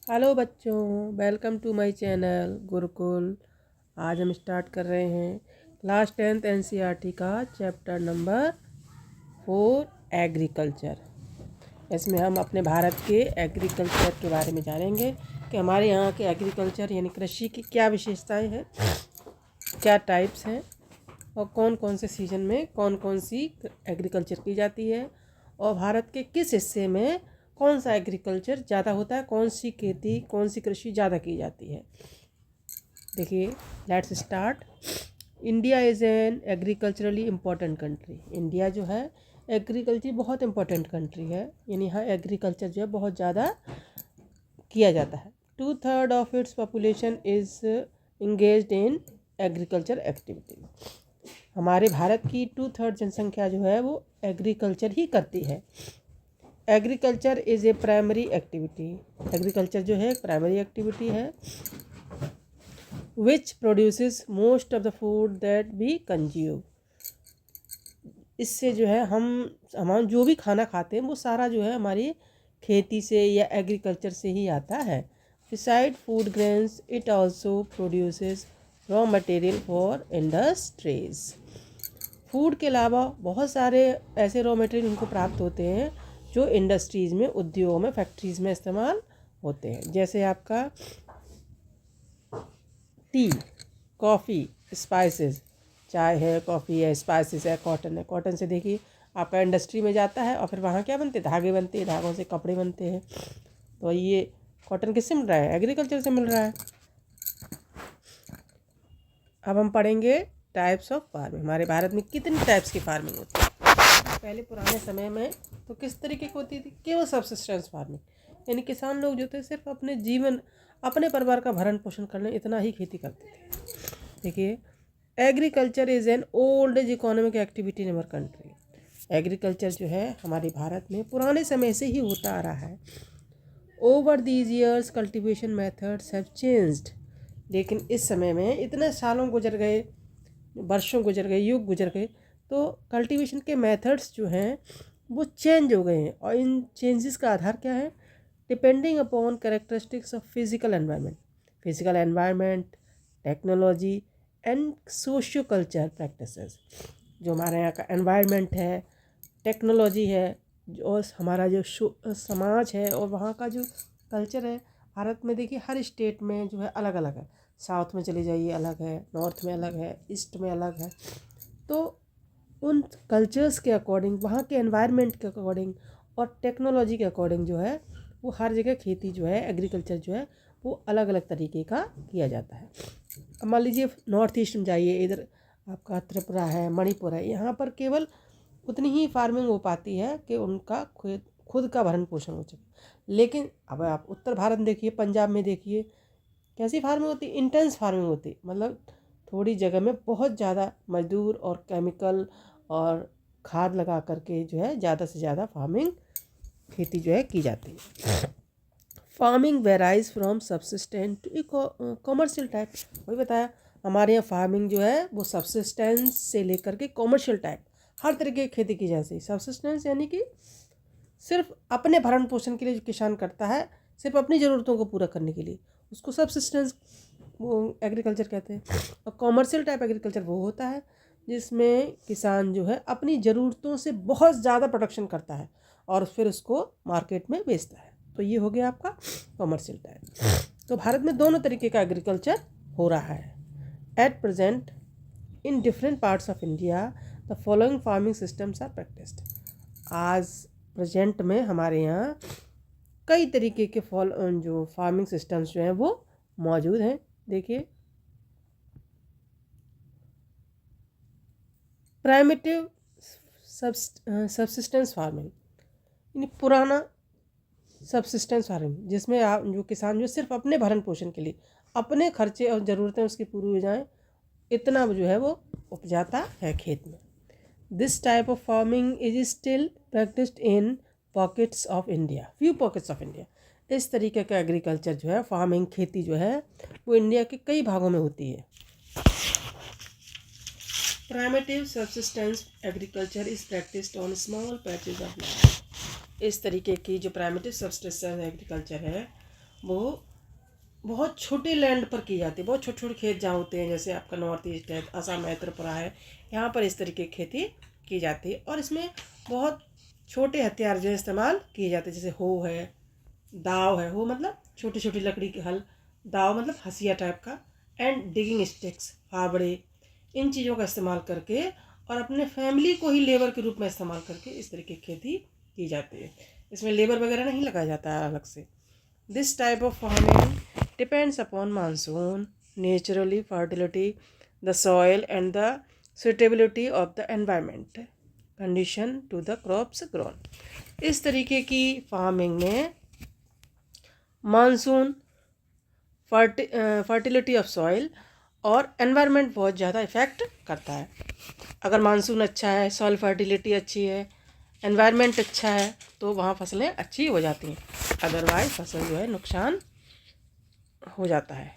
Hello बच्चों, welcome to my channel Gurukul. आज हम स्टार्ट कर रहे हैं क्लास 10th एनसीईआरटी का चैप्टर नंबर 4 एग्रीकल्चर। इसमें हम अपने भारत के एग्रीकल्चर के बारे में जानेंगे कि हमारे यहाँ के एग्रीकल्चर यानी कृषि की क्या विशेषताएं हैं, क्या टाइप्स हैं और कौन कौन से सीजन में कौन कौन सी एग्रीकल्चर की जाती है और भारत के किस हिस्से में कौन सा एग्रीकल्चर ज़्यादा होता है, कौन सी खेती कौन सी कृषि ज़्यादा की जाती है। देखिए, let's start. India is an agriculturally important country. India जो है एग्रीकल्चर बहुत इम्पोर्टेंट कंट्री है, यानी यहाँ एग्रीकल्चर जो है बहुत ज़्यादा किया जाता है। 2/3 of its population is engaged in agriculture activity. हमारे भारत की 2/3 जनसंख्या जो है वो एग्रीकल्चर ही करती है। Agriculture is a primary activity. Agriculture जो है एक प्राइमरी एक्टिविटी है which produces most of the food that we consume. इससे जो है हम जो भी खाना खाते हैं वो सारा जो है हमारी खेती से या एग्रीकल्चर से ही आता है। Beside food grains it also produces raw material for industries. Food के अलावा बहुत सारे ऐसे रॉ मटेरियल उनको प्राप्त होते हैं जो इंडस्ट्रीज़ में, उद्योगों में, फैक्ट्रीज़ में इस्तेमाल होते हैं। जैसे आपका टी, कॉफ़ी, स्पाइसेस, चाय है, कॉफ़ी है, स्पाइसेस है, कॉटन है। कॉटन से देखिए आपका इंडस्ट्री में जाता है और फिर वहाँ क्या बनते हैं, धागे बनते हैं, धागों से कपड़े बनते हैं। तो ये कॉटन किससे मिल रहा है? एग्रीकल्चर से मिल रहा है। अब हम पढ़ेंगे टाइप्स ऑफ फार्मिंग। हमारे भारत में कितनी टाइप्स की फार्मिंग होती है? पहले पुराने समय में तो किस तरीके की होती थी? केवल सबसिस्टेंस फार्मिंग, यानी किसान लोग जो थे सिर्फ अपने जीवन, अपने परिवार का भरण पोषण करने इतना ही खेती करते थे। देखिए, agriculture is an old age economic activity in our country. Agriculture जो है हमारे भारत में पुराने समय से ही होता आ रहा है। Over these years cultivation methods have changed. लेकिन इस समय में इतने सालों गुजर गए, वर्षों गुजर गए, युग गुजर गए, तो कल्टीवेशन के मेथड्स जो हैं वो चेंज हो गए हैं। और इन चेंजेस का आधार क्या है? Depending upon characteristics of physical environment, technology and socio culture practices. जो हमारे यहाँ का एनवायरनमेंट है, टेक्नोलॉजी है, और हमारा जो समाज है और वहाँ का जो कल्चर है। भारत में देखिए हर स्टेट में जो है अलग अलग है। साउथ में चले जाइए अलग है, नॉर्थ में अलग है, ईस्ट में अलग है। तो उन कल्चर्स के अकॉर्डिंग, वहाँ के एनवायरनमेंट के अकॉर्डिंग और टेक्नोलॉजी के अकॉर्डिंग जो है वो हर जगह खेती जो है, एग्रीकल्चर जो है वो अलग अलग तरीके का किया जाता है। अब मान लीजिए नॉर्थ ईस्ट में जाइए, इधर आपका त्रिपुरा है, मणिपुर है, यहाँ पर केवल उतनी ही फार्मिंग हो पाती है कि उनका खुद का भरण पोषण हो सके। लेकिन अब आप उत्तर भारत में देखिए, पंजाब में देखिए कैसी फार्मिंग होती है? इंटेंस फार्मिंग होती है। मतलब थोड़ी जगह में बहुत ज़्यादा मजदूर और केमिकल और खाद लगा करके जो है ज़्यादा से ज़्यादा खेती जो है की जाती है। Farming varies from subsistent to commercial type. वही बताया, हमारे यहाँ फार्मिंग जो है वो सब्सिस्टेंस से लेकर के कॉमर्शियल टाइप हर तरीके की खेती की जाती है। सब्सिस्टेंस यानी कि सिर्फ अपने भरण पोषण के लिए जो किसान करता है, सिर्फ अपनी ज़रूरतों को पूरा करने के लिए, उसको सब्सिस्टेंस वो एग्रीकल्चर कहते हैं। और कॉमर्शियल टाइप एग्रीकल्चर वो होता है जिसमें किसान जो है अपनी ज़रूरतों से बहुत ज़्यादा प्रोडक्शन करता है और फिर उसको मार्केट में बेचता है। तो ये हो गया आपका कॉमर्शियल टाइप। तो भारत में दोनों तरीके का एग्रीकल्चर हो रहा है। At present in different parts of India the following farming systems are practised. आज प्रेजेंट में हमारे यहाँ कई तरीके के जो फार्मिंग सिस्टम्स जो हैं वो मौजूद हैं। देखिए, प्राइमेटिव सबसिस्टेंस फार्मिंग, यानी पुराना सबसिस्टेंस फार्मिंग, जिसमें आप जो किसान जो सिर्फ अपने भरण पोषण के लिए, अपने खर्चे और ज़रूरतें उसकी पूरी हो जाएं, इतना जो है वो उपजाता है खेत में। This type of farming is still practised in pockets of India, few pockets of India. इस तरीके का एग्रीकल्चर जो है, फार्मिंग, खेती जो है वो इंडिया के कई भागों में होती है। Primitive subsistence agriculture is practised on small patches of land. इस तरीके की जो प्राइमेटिव सबसिस्टेंस एग्रीकल्चर है वो बहुत छोटे लैंड पर की जाती है, बहुत छोटे छोटे खेत जहाँ होते हैं, जैसे आपका नॉर्थ ईस्ट है, असम है, त्रिपुरा है, यहाँ पर इस तरीके की खेती की जाती है। और इसमें बहुत छोटे हथियार जो है इस्तेमाल किए जाते हैं, जैसे हो है, दाव है, हो मतलब छोटी छोटी लकड़ी के हल, दाव मतलब हसिया टाइप का, एंड डिगिंग स्टिक्स, फावड़े, इन चीज़ों का इस्तेमाल करके और अपने फैमिली को ही लेबर के रूप में इस्तेमाल करके इस तरीके की खेती की जाती है। इसमें लेबर वगैरह नहीं लगाया जाता है अलग से। This type of farming depends upon monsoon, naturally fertility, the soil and the suitability of the environment condition to the crops grown. इस तरीके की फार्मिंग में मानसून, फर्टिलिटी ऑफ सॉइल और एनवायरनमेंट बहुत ज़्यादा इफ़ेक्ट करता है। अगर मानसून अच्छा है, सॉइल फर्टिलिटी अच्छी है, एनवायरनमेंट अच्छा है, तो वहाँ फसलें अच्छी हो जाती हैं, अदरवाइज फसल जो है नुकसान हो जाता है।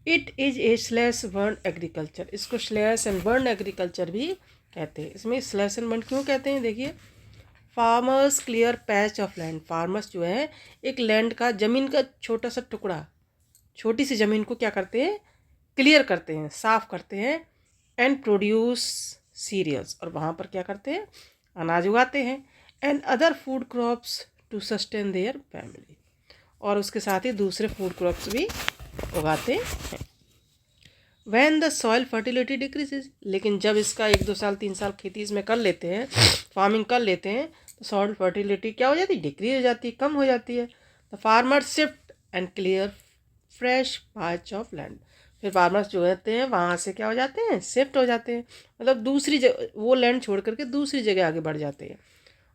It is A slash burn agriculture, इसको स्लैश एंड बर्न एग्रीकल्चर भी कहते हैं। इसमें स्लैश एंड बर्न क्यों कहते हैं, देखिए, farmers clear patch of land, farmers जो है एक लैंड का, ज़मीन का छोटा सा टुकड़ा, छोटी सी ज़मीन को क्या करते हैं, क्लियर करते हैं, साफ करते हैं, एंड प्रोड्यूस सीरियल्स, और वहाँ पर क्या करते हैं, अनाज उगाते हैं, and other food crops to sustain their family, और उसके साथ ही दूसरे फूड क्रॉप्स भी उगाते हैं। When the soil fertility decreases, लेकिन जब इसका 1-2 साल 3 साल खेती इसमें कर लेते हैं, फार्मिंग कर लेते हैं, तो सॉइल फर्टिलिटी क्या हो जाती है, डिक्रीज हो जाती है, कम हो जाती है। The farmer shift and clear fresh patch of land, फिर फार्मर्स जो होते हैं वहाँ से क्या हो जाते हैं, शिफ्ट हो जाते हैं, मतलब दूसरी जगह, वो लैंड छोड़ करके दूसरी जगह आगे बढ़ जाते हैं,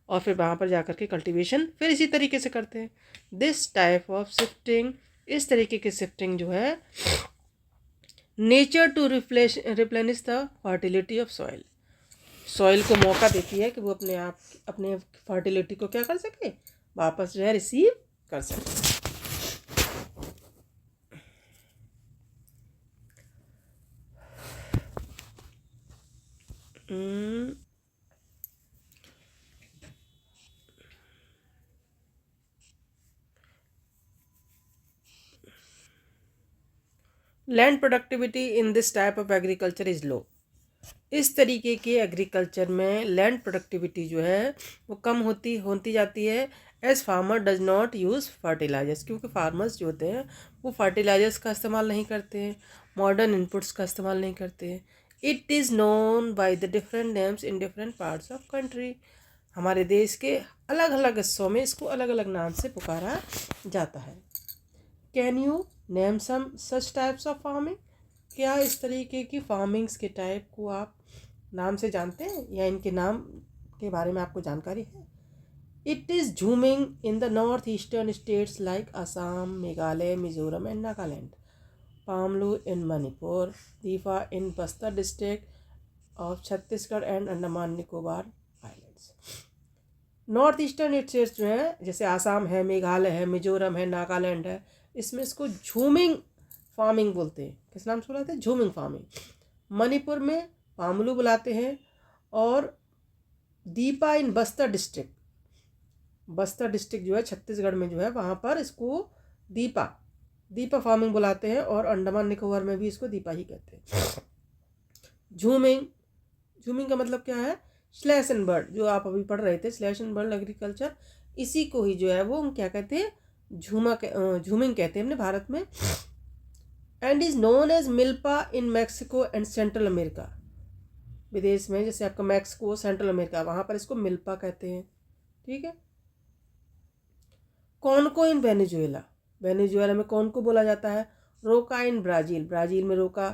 और फिर वहाँ पर जा कर के कल्टिवेशन फिर इसी तरीके से करते हैं। दिस टाइप ऑफ शिफ्टिंग, इस तरीके की शिफ्टिंग जो है, nature to replenish the fertility of soil, soil को मौका देती है कि वो अपने आप अपने फर्टिलिटी को क्या कर सके, वापस जो है रिसीव कर सके। Land productivity in this type of agriculture is low, इस तरीके के एग्रीकल्चर में लैंड प्रोडक्टिविटी जो है वो कम होती जाती है, as farmer does not use fertilisers, क्योंकि फार्मर्स जो होते हैं वो फर्टिलाइजर्स का इस्तेमाल नहीं करते हैं, मॉडर्न इनपुट्स का इस्तेमाल नहीं करते हैं। It is known by the different names in different parts of country, हमारे देश के अलग अलग हिस्सों में इसको अलग अलग नाम से पुकारा जाता है। Can you name some such types of farming, क्या इस तरीके की फार्मिंग्स के टाइप को आप नाम से जानते हैं, या इनके नाम के बारे में आपको जानकारी है? It is jhumming in the north eastern states like Assam, Meghalaya, Mizoram and Nagaland, Pamlou in Manipur, Dipa in Bastar district of Chhattisgarh and Andaman Nicobar islands. North eastern states जो है, जैसे आसाम है, मेघालय है, मिजोरम है, नागालैंड है, इसमें इसको झूमिंग फार्मिंग बोलते हैं। किस नाम से बुलाते हैं, झूमिंग फार्मिंग। मणिपुर में पामलू बुलाते हैं, और दीपा इन बस्तर डिस्ट्रिक्ट, बस्तर डिस्ट्रिक्ट जो है छत्तीसगढ़ में जो है, वहाँ पर इसको दीपा फार्मिंग बुलाते हैं, और अंडमान निकोबार में भी इसको दीपा ही कहते हैं। झूमिंग का मतलब क्या है, स्लैश एंड बर्न, जो आप अभी पढ़ रहे थे, स्लैश एंड बर्न एग्रीकल्चर, इसी को ही जो है वो हम क्या कहते हैं, झूमिंग कहते हैं अपने भारत में। And is known as milpa in Mexico and Central America, विदेश में जैसे आपका मैक्सिको, सेंट्रल अमेरिका, वहाँ पर इसको मिल्पा कहते हैं, ठीक है। कॉनको इन वेनेजुएला, वेनेजुएला में कौन को बोला जाता है, रोका इन ब्राज़ील, ब्राज़ील में roca,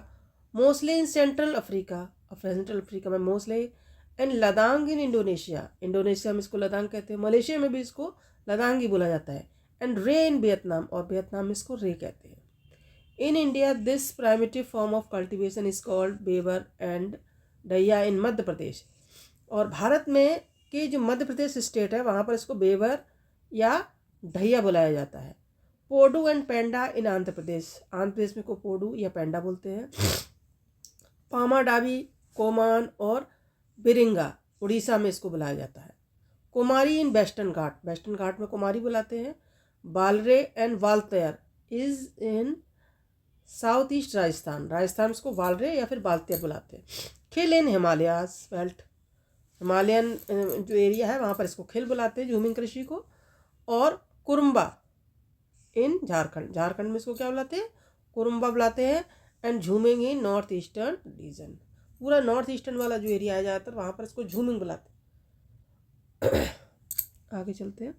mostly in Central Africa, Central Africa में mostly, and ladang in Indonesia, Indonesia में इसको लदांग कहते हैं, मलेशिया में भी इसको लदांग ही बोला जाता है, एंड रे इन वियतनाम, और वियतनाम में इसको रे कहते हैं। In India this primitive form of cultivation is called Bewar and Dahiya in Madhya Pradesh, और भारत में के जो मध्य प्रदेश स्टेट है वहाँ पर इसको बेवर या ढैया बुलाया जाता है। पोडू एंड पेंडा इन आंध्र प्रदेश, आंध्र प्रदेश में को पोडू या पेंडा बोलते हैं। पामाडावी, कोमान और बिरिंगा उड़ीसा में इसको बुलाया जाता है। कुमारी इन वेस्टर्न घाट, वेस्टर्न घाट में कुमारी बुलाते हैं। Walre and Waltre is in south east Rajasthan. Rajasthan में इसको वालरे या फिर बालतेयर बुलाते हैं। खिल इन हिमालयाज बेल्ट, हिमालयन जो एरिया है वहाँ पर इसको खिल बुलाते हैं झूमिंग कृषि को। और कुरुम्बा इन झारखंड, झारखंड में इसको क्या बुलाते हैं, कुरुम्बा बुलाते हैं। And jhuming in north eastern region, पूरा नॉर्थ ईस्टर्न वाला जो एरिया है ज़्यादातर वहाँ पर इसको झूमिंग बुलाते हैं। आगे चलते हैं।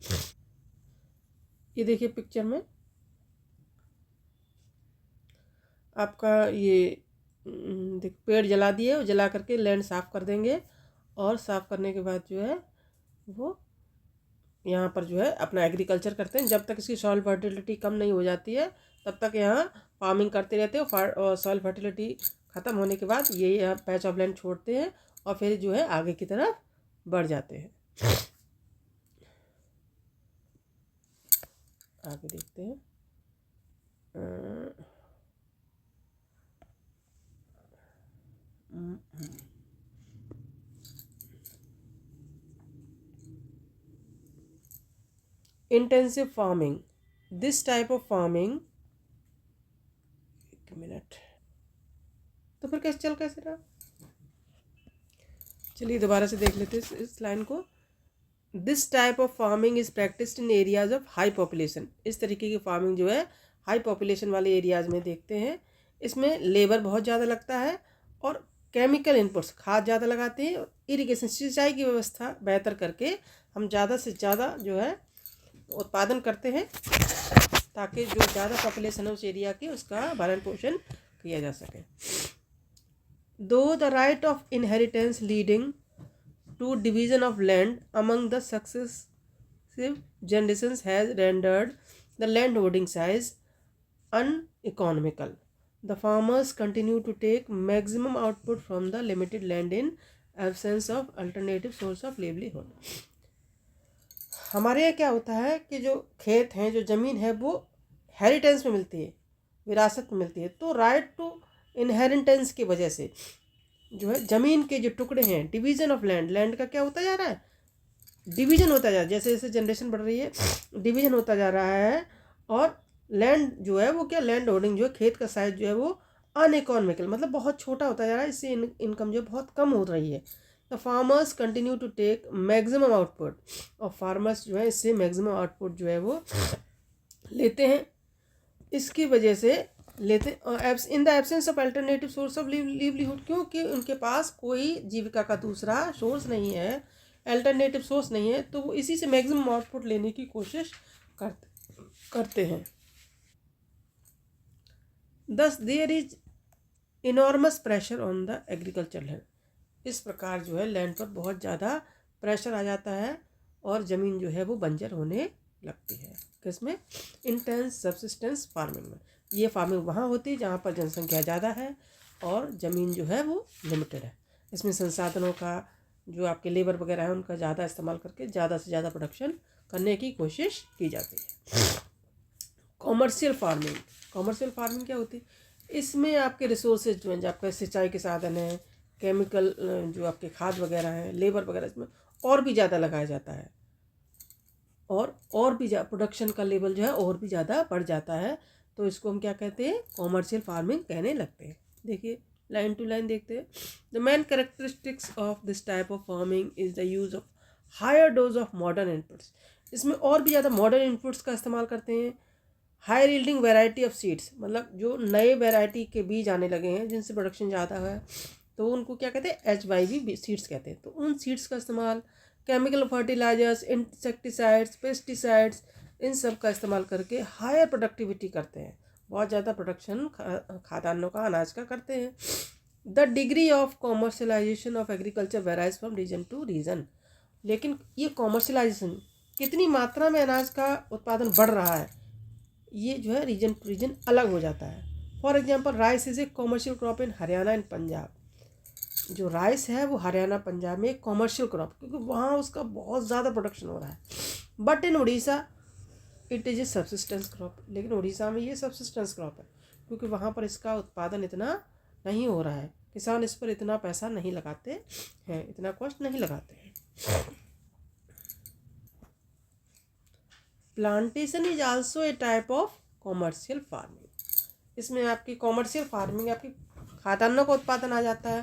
ये देखिए पिक्चर में आपका ये देख पेड़ जला दिए और जला करके लैंड साफ़ कर देंगे। और साफ़ करने के बाद जो है वो यहाँ पर जो है अपना एग्रीकल्चर करते हैं। जब तक इसकी सॉइल फर्टिलिटी कम नहीं हो जाती है तब तक यहाँ फार्मिंग करते रहते हैं। और सॉइल फर्टिलिटी ख़त्म होने के बाद ये यहाँ पैच ऑफ लैंड छोड़ते हैं और फिर जो है आगे की तरफ बढ़ जाते हैं। आगे देखते हैं। Intensive farming, this type of farming, एक मिनट, तो फिर कैसे रहा, चलिए दोबारा से देख लेते हैं इस लाइन को। This type of farming is practised in areas of high population. इस तरीके की फार्मिंग जो है हाई पॉपुलेशन वाले एरियाज में देखते हैं। इसमें लेबर बहुत ज़्यादा लगता है और केमिकल इनपुट्स खाद ज़्यादा लगाते हैं। और इरिगेशन सिंचाई की व्यवस्था बेहतर करके हम ज़्यादा से ज़्यादा जो है उत्पादन करते हैं ताकि जो ज़्यादा पॉपुलेशन है उस एरिया की उसका भरण पोषण किया जा सके। दो the right of inheritance leading to division of land among the successive generations has rendered the land holding size uneconomical. The farmers continue to take maximum output from the limited land in absence of alternative source of livelihood. हमारे यहाँ क्या होता है कि जो खेत हैं, जो ज़मीन है वो हेरिटेंस में मिलती है, विरासत में मिलती है। तो राइट टू इनहेरिटेंस की वजह से जो है ज़मीन के जो टुकड़े हैं, डिवीज़न ऑफ लैंड, लैंड का क्या होता जा रहा है, डिवीज़न होता जा रहा है। जैसे जैसे जनरेशन बढ़ रही है डिवीज़न होता जा रहा है। और लैंड जो है वो क्या, लैंड होल्डिंग जो है, खेत का साइज जो है वो अनइकोनॉमिकल मतलब बहुत छोटा होता जा रहा है। इससे इनकम जो है बहुत कम हो रही है। The farmers continue to take maximum output, और फार्मर्स जो है इससे मैक्सिमम आउटपुट जो है वो लेते हैं। इसकी वजह से लेते in the absence of alternative source of livelihood, क्योंकि उनके पास कोई जीविका का दूसरा सोर्स नहीं है, अल्टरनेटिव सोर्स नहीं है, तो वो इसी से मैक्सिमम आउटपुट लेने की कोशिश करते हैं। Thus there is enormous pressure on the agriculture land. इस प्रकार जो है लैंड पर बहुत ज़्यादा प्रेशर आ जाता है और ज़मीन जो है वो बंजर होने लगती है। किसमें, इंटेंस सब्सिस्टेंस फार्मिंग में। ये फार्मिंग वहाँ होती है जहाँ पर जनसंख्या ज़्यादा है और ज़मीन जो है वो लिमिटेड है। इसमें संसाधनों का जो आपके लेबर वगैरह है उनका ज़्यादा इस्तेमाल करके ज़्यादा से ज़्यादा प्रोडक्शन करने की कोशिश की जाती है। कॉमर्शियल फार्मिंग, कॉमर्शियल फार्मिंग क्या होती है, इसमें आपके रिसोर्सेज जो हैं, जो आपका सिंचाई के साधन हैं, केमिकल जो आपके खाद वगैरह हैं, लेबर वगैरह, इसमें और भी ज़्यादा लगाया जाता है और भी प्रोडक्शन का लेवल जो है और भी ज़्यादा बढ़ जाता है। तो इसको हम क्या कहते हैं, कॉमर्शियल फार्मिंग कहने लगते हैं। देखिए लाइन टू लाइन देखते हैं। The main characteristics of this type of farming is the use of higher dose of modern inputs. इसमें और भी ज़्यादा मॉडर्न इनपुट्स का इस्तेमाल करते हैं। Higher yielding variety of seeds, मतलब जो नए वैरायटी के बीज आने लगे हैं जिनसे प्रोडक्शन ज़्यादा है तो उनको क्या कहते हैं, HYV सीड्स कहते हैं। तो उन सीड्स का इस्तेमाल, केमिकल फर्टिलाइजर्स, इंसेक्टिसाइड्स, पेस्टिसाइड्स, इन सब का इस्तेमाल करके हायर प्रोडक्टिविटी करते हैं, बहुत ज़्यादा प्रोडक्शन खाद्यान्नों का, अनाज का करते हैं। The degree of commercialisation of agriculture varies from region to region. लेकिन ये कॉमर्शलाइजेशन, कितनी मात्रा में अनाज का उत्पादन बढ़ रहा है, ये जो है रीजन टू रीजन अलग हो जाता है। For example rice is a commercial crop in Haryana and Punjab. जो राइस है वो हरियाणा पंजाब में एक कॉमर्शियल क्रॉप, क्योंकि वहाँ उसका बहुत ज़्यादा प्रोडक्शन हो रहा है। But in Orissa it is A subsistence crop. लेकिन उड़ीसा में ये सब्सिस्टेंस क्रॉप है क्योंकि वहाँ पर इसका उत्पादन इतना नहीं हो रहा है, किसान इस पर इतना पैसा नहीं लगाते हैं, इतना कॉस्ट नहीं लगाते हैं। Plantation is also a type of commercial farming. इसमें आपकी कॉमर्शियल फार्मिंग आपकी खाद्यान्नों का उत्पादन आ जाता है,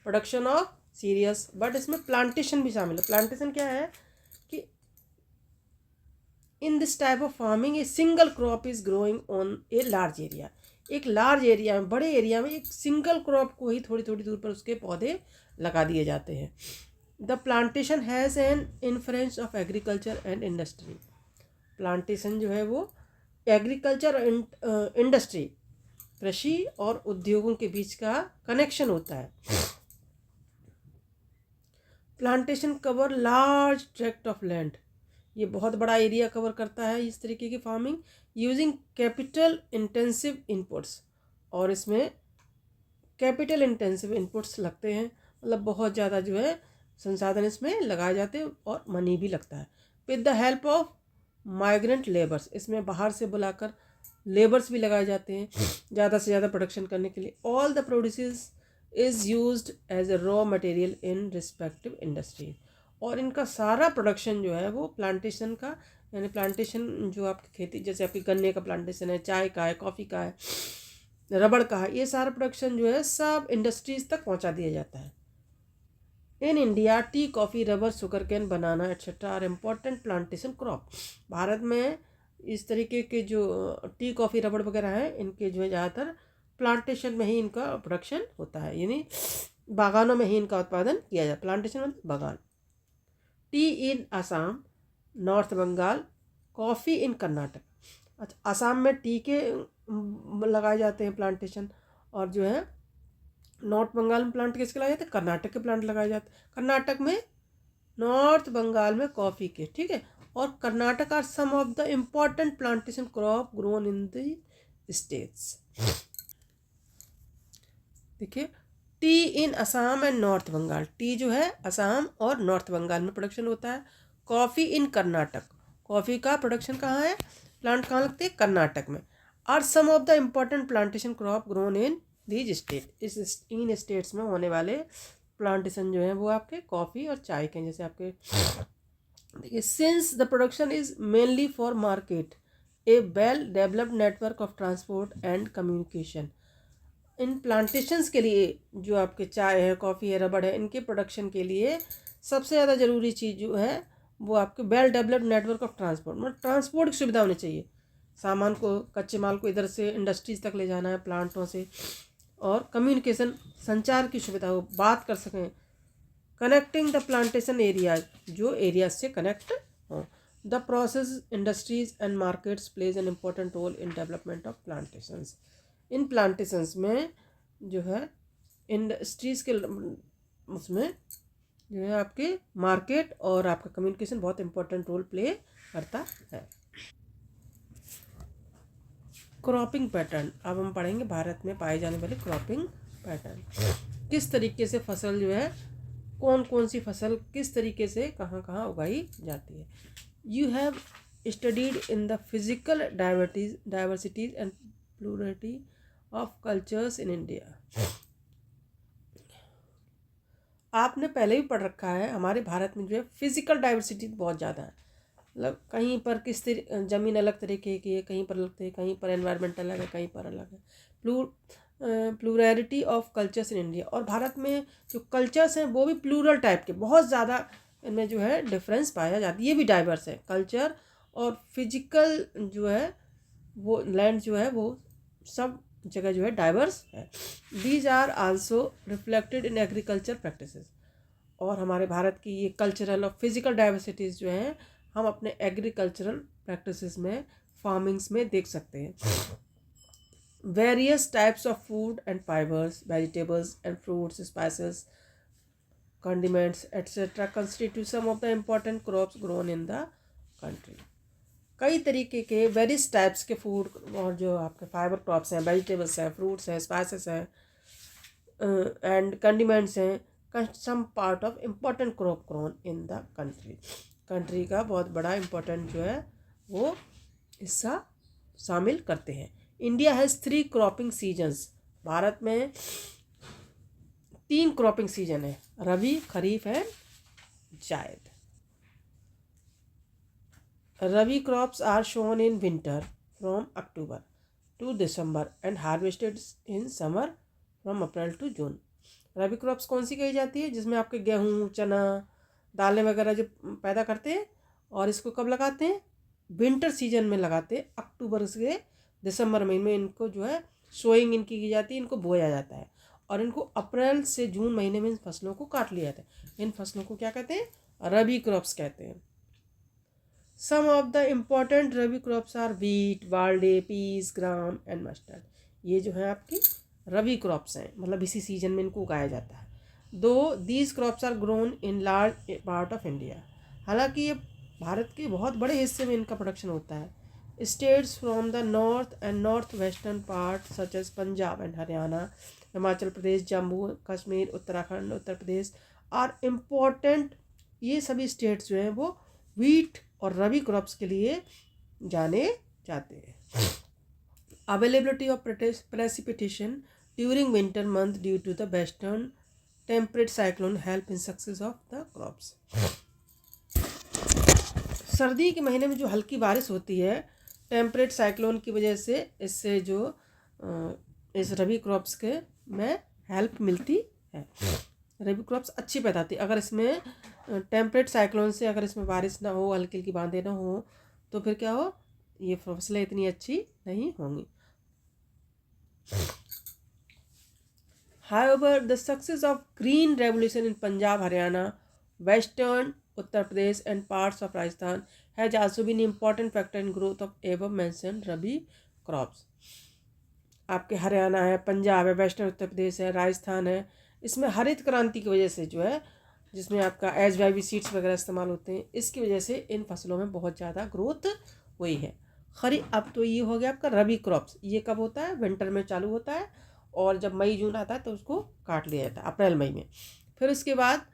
प्रोडक्शन ऑफ सीरियल्स, बट इसमें प्लांटेशन भी शामिल है। प्लांटेशन क्या है कि in this type of farming a single crop is growing on a large area. एक लार्ज एरिया में, बड़े एरिया में एक सिंगल क्रॉप को ही थोड़ी थोड़ी दूर पर उसके पौधे लगा दिए जाते हैं। The plantation has an influence of agriculture and industry. Plantation जो है वो एग्रीकल्चर और इंडस्ट्री, कृषि और उद्योगों के बीच का कनेक्शन होता है। Plantation cover large tract of land. ये बहुत बड़ा एरिया कवर करता है इस तरीके की farming, using capital intensive inputs. और इसमें कैपिटल इंटेंसिव इनपुट्स लगते हैं, मतलब बहुत ज़्यादा जो है संसाधन इसमें लगाए जाते हैं और मनी भी लगता है। With the help of migrant labours, इसमें बाहर से बुलाकर लेबर्स भी लगाए जाते हैं ज़्यादा से ज़्यादा प्रोडक्शन करने के लिए। All the produce is used as a raw material in respective industry. और इनका सारा प्रोडक्शन जो है वो प्लांटेशन का, यानी प्लांटेशन जो आपकी खेती, जैसे आपकी गन्ने का प्लांटेशन है, चाय का है, कॉफ़ी का है, रबड़ का है, ये सारा प्रोडक्शन जो है सब इंडस्ट्रीज तक पहुंचा दिया जाता है। In India tea, coffee, rubber, sugar cane, banana etcetera are important plantation crop. भारत में इस तरीके के जो टी, कॉफ़ी, रबड़ वगैरह हैं, इनके जो है ज़्यादातर प्लांटेशन में ही इनका प्रोडक्शन होता है, यानी बागानों में ही इनका उत्पादन किया जाता है। प्लांटेशन मतलब बागान। Tea in Assam, North Bengal, coffee in Karnataka. अच्छा, असम में टी के लगाए जाते हैं प्लांटेशन, और जो है नॉर्थ बंगाल में प्लांट किसके लगाए जाते हैं, कर्नाटक के प्लांट लगाए जाते हैं। कर्नाटक में, नॉर्थ बंगाल में कॉफ़ी के, ठीक है। और Karnataka are some of the important plantation crop grown in the states. देखिए, tea in Assam and north Bengal. Tea जो है असम और नॉर्थ बंगाल में प्रोडक्शन होता है। कॉफ़ी इन कर्नाटक, कॉफ़ी का प्रोडक्शन कहाँ है, प्लांट कहाँ लगते हैं, कर्नाटक में। Are some of the important plantation crop grown in these state. इस इन स्टेट्स में होने वाले प्लांटेशन जो है वो आपके कॉफ़ी और चाय के, जैसे आपके देखिए, since the production is mainly for market, A well developed network of transport and communication. In plantations के लिए, जो आपके चाय है, कॉफ़ी है, रबड़ है, इनके प्रोडक्शन के लिए सबसे ज़्यादा ज़रूरी चीज़ जो है वो आपके well developed network of transport, मतलब ट्रांसपोर्ट की सुविधा होनी चाहिए। सामान को, कच्चे माल को इधर से इंडस्ट्रीज तक ले जाना है, प्लांटों से, और कम्युनिकेशन, संचार की सुविधा हो, बात कर सकें। कनेक्टिंग द प्लांटेशन एरिया, जो एरिया से कनेक्ट हो। The process industries and markets plays an important role in development of plantations. इन प्लांटेशंस में जो है इंडस्ट्रीज़ के उसमें जो है आपके मार्केट और आपका कम्युनिकेशन बहुत इंपॉर्टेंट रोल प्ले करता है। क्रॉपिंग पैटर्न, अब हम पढ़ेंगे भारत में पाए जाने वाले क्रॉपिंग पैटर्न। किस तरीके से फसल जो है, कौन कौन सी फसल किस तरीके से कहाँ कहाँ उगाई जाती है। You have studied in the physical diversities and plurality of cultures in India. आपने पहले भी पढ़ रखा है, हमारे भारत में जो है फिजिकल डाइवर्सिटी बहुत ज़्यादा है। मतलब कहीं पर किस ज़मीन अलग तरीके की है, कहीं पर अलग है, कहीं पर एनवायरनमेंट अलग है, कहीं पर अलग है। Plurality of cultures in India. और भारत में जो कल्चर्स हैं वो भी प्लूरल टाइप के, बहुत ज़्यादा इनमें जो है डिफरेंस पाया जाता है। ये भी डाइवर्स है, कल्चर और फिजिकल जो है वो लैंड जो है वो सब जगह जो है डाइवर्स है। These are also reflected in agriculture practices. और हमारे भारत की ये कल्चरल और फिजिकल डाइवर्सिटीज़ जो हैं हम अपने एग्रीकल्चरल प्रैक्टिसेस में, फार्मिंग्स में देख सकते हैं। Various types of food and fibres, vegetables and fruits, spices, condiments etc. constitute some of the important crops grown in the country. कई तरीके के वेरियस टाइप्स के फूड और जो आपके फाइबर क्रॉप्स हैं, वेजिटेबल्स हैं, फ्रूट्स हैं, स्पाइसेस हैं एंड कंडीमेंट्स हैं, some part of important crop grown in the country. Country का बहुत बड़ा इम्पोर्टेंट जो है वो हिस्सा शामिल करते हैं। India has 3 cropping seasons. Bharat में 3 क्रॉपिंग सीजन है, रबी, खरीफ है, zaid. Rabi crops are sown in winter from October to December and harvested in summer from April to June. Rabi crops कौन सी कही जाती है? जिसमें आपके गेहूँ, चना, दालें वगैरह जो पैदा करते हैं, और इसको कब लगाते हैं? विंटर सीजन में लगाते हैं। अक्टूबर से दिसंबर महीने में इनको जो है सोइंग इनकी की जाती है, इनको बोया जाता है, और इनको अप्रैल से जून महीने में इन फसलों को काट लिया जाता है। इन फसलों को क्या कहते हैं? रबी क्रॉप्स कहते हैं। Some of the important rabi crops are wheat, barley, peas, gram and mustard. ये जो है आपकी रबी क्रॉप्स हैं, मतलब इसी सीजन में इनको उगाया जाता है। दो these crops are grown in large part of India. हालांकि ये भारत के बहुत बड़े हिस्से में इनका प्रोडक्शन होता है। States from the north and north western part such as Punjab and Haryana, Himachal Pradesh, Jammu Kashmir, Uttarakhand, Uttar Pradesh are important. ये सभी स्टेट्स जो हैं वो व्हीट और रबी क्रॉप्स के लिए जाने जाते हैं। Availability of precipitation during winter month due to the western temperate cyclone help in success of the crops. सर्दी के महीने में जो हल्की बारिश होती है टेम्परेट साइक्लोन की वजह से, इससे जो इस रबी क्रॉप्स के में हेल्प मिलती है। रबी क्रॉप्स अच्छी पैदा होती है। अगर इसमें टेम्परेट साइक्लोन से अगर इसमें बारिश ना हो, हल्की हल्की बांधे ना हो, तो फिर क्या हो, ये फसलें इतनी अच्छी नहीं होंगी। However, the success of green revolution in Punjab, Haryana, Western Uttar Pradesh and parts of Rajasthan has also been an important factor in growth of above mentioned rabi crops. आपके हरियाणा है, पंजाब है, वेस्टर्न उत्तर प्रदेश है, राजस्थान है, इसमें हरित क्रांति की वजह से जो है, जिसमें आपका HYV सीड्स वगैरह इस्तेमाल होते हैं, इसकी वजह से इन फसलों में बहुत ज़्यादा ग्रोथ हुई है। अब तो ये हो गया आपका रबी क्रॉप्स। ये कब होता है? विंटर में चालू होता है, और जब मई जून आता है तो उसको काट लिया जाता है अप्रैल मई में। फिर उसके बाद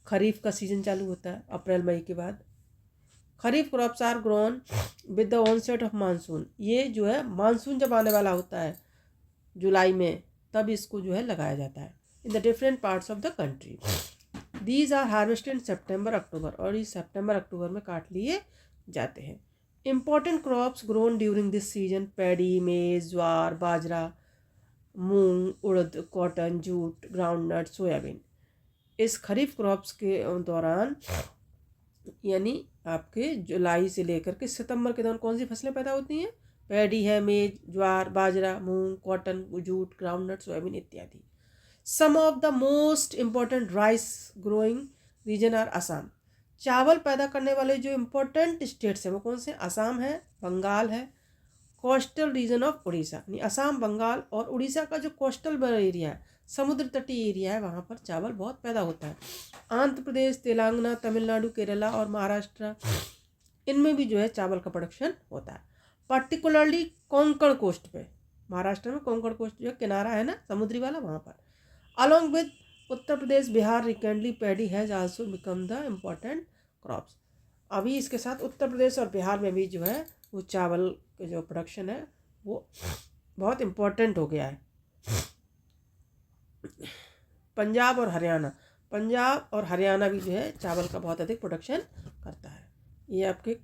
खरीफ का सीज़न चालू होता है अप्रैल मई के बाद। Kharif crops are grown with the onset of monsoon. ये जो है मानसून जब आने वाला होता है जुलाई में, तब इसको जो है लगाया जाता है in the different parts of the country. These are harvested in September October, और ये सितंबर अक्टूबर में काट लिए जाते हैं। Important crops grown during this season paddy, maize, jowar, bajra, moong, urad, cotton, jute, groundnut, soybean. इस खरीफ क्रॉप्स के दौरान, यानी आपके जुलाई से लेकर के सितंबर के दौरान कौन सी फसलें पैदा होती हैं? पैडी है, maize, jowar, bajra, moong, cotton, jute, groundnut, soybean इत्यादि। Some of the most important rice growing region are Assam. चावल पैदा करने वाले जो इम्पोर्टेंट स्टेट्स हैं वो कौन से? असम है, बंगाल है, कोस्टल रीजन ऑफ उड़ीसा। यानी असम, बंगाल और उड़ीसा का जो कोस्टल एरिया है, समुद्र तटीय एरिया है, वहाँ पर चावल बहुत पैदा होता है। आंध्र प्रदेश, तेलंगाना, तमिलनाडु, केरला और महाराष्ट्र, इनमें भी जो है चावल का प्रोडक्शन होता है। पर्टिकुलरली कोंकण कोस्ट पे, महाराष्ट्र में कोंकण कोस्ट जो किनारा है ना समुद्री वाला, वहाँ पर। Along with Uttar Pradesh, Bihar, recently paddy has also become the important crops. अभी इसके साथ उत्तर प्रदेश और बिहार में भी जो है वो चावल का जो प्रोडक्शन है वो बहुत इम्पोर्टेंट हो गया है। पंजाब और हरियाणा भी जो है चावल का बहुत अधिक प्रोडक्शन करता है। ये आपके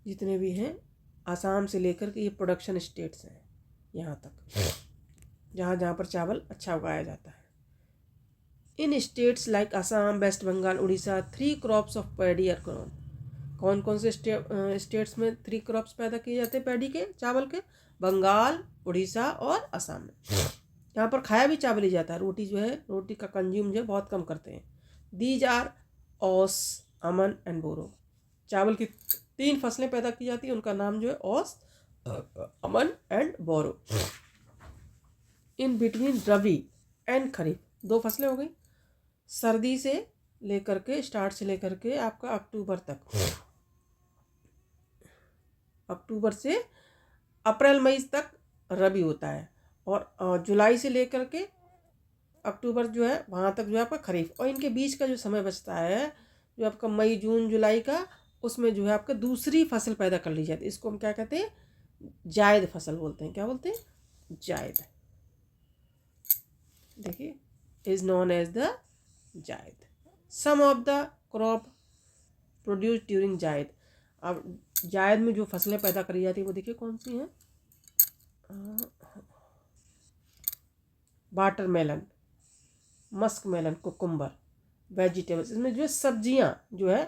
जितने भी हैं आसाम से लेकर के ये प्रोडक्शन स्टेट्स हैं यहाँ तक, जहाँ जहाँ पर चावल अच्छा उगाया जाता है। In states like Assam, West Bengal, Orissa, 3 crops of paddy are grown. कौन कौन से स्टेट्स में 3 क्रॉप्स पैदा किए जाते हैं पैडी के, चावल के? बंगाल, उड़ीसा और असम में। यहाँ पर खाया भी चावल ही जाता है। रोटी जो है, रोटी का कंज्यूम जो है बहुत कम करते हैं। दीज आर ओस, अमन एंड बोरो। चावल की 3 फसलें पैदा की जाती हैं, उनका नाम जो है Aus, Aman and Boro. In between rabi and kharif 2 फसलें हो गई। सर्दी से लेकर के, स्टार्ट से लेकर के आपका अक्टूबर तक, अक्टूबर से अप्रैल मई तक रबी होता है, और जुलाई से लेकर के अक्टूबर जो है वहाँ तक जो है आपका खरीफ। और इनके बीच का जो समय बचता है जो आपका मई, जून, जुलाई का, उसमें जो है आपका दूसरी फसल पैदा कर ली जाती है। इसको हम क्या कहते हैं? जायद फसल बोलते हैं। क्या बोलते हैं? जायद। देखिए, is known as the zaid. Some of the crop produce during zaid. अब जायद में जो फसलें पैदा करी जाती है वो देखिए कौन सी हैं। Watermelon, musk melon, cucumber, vegetables, इसमें जो है सब्जियां जो है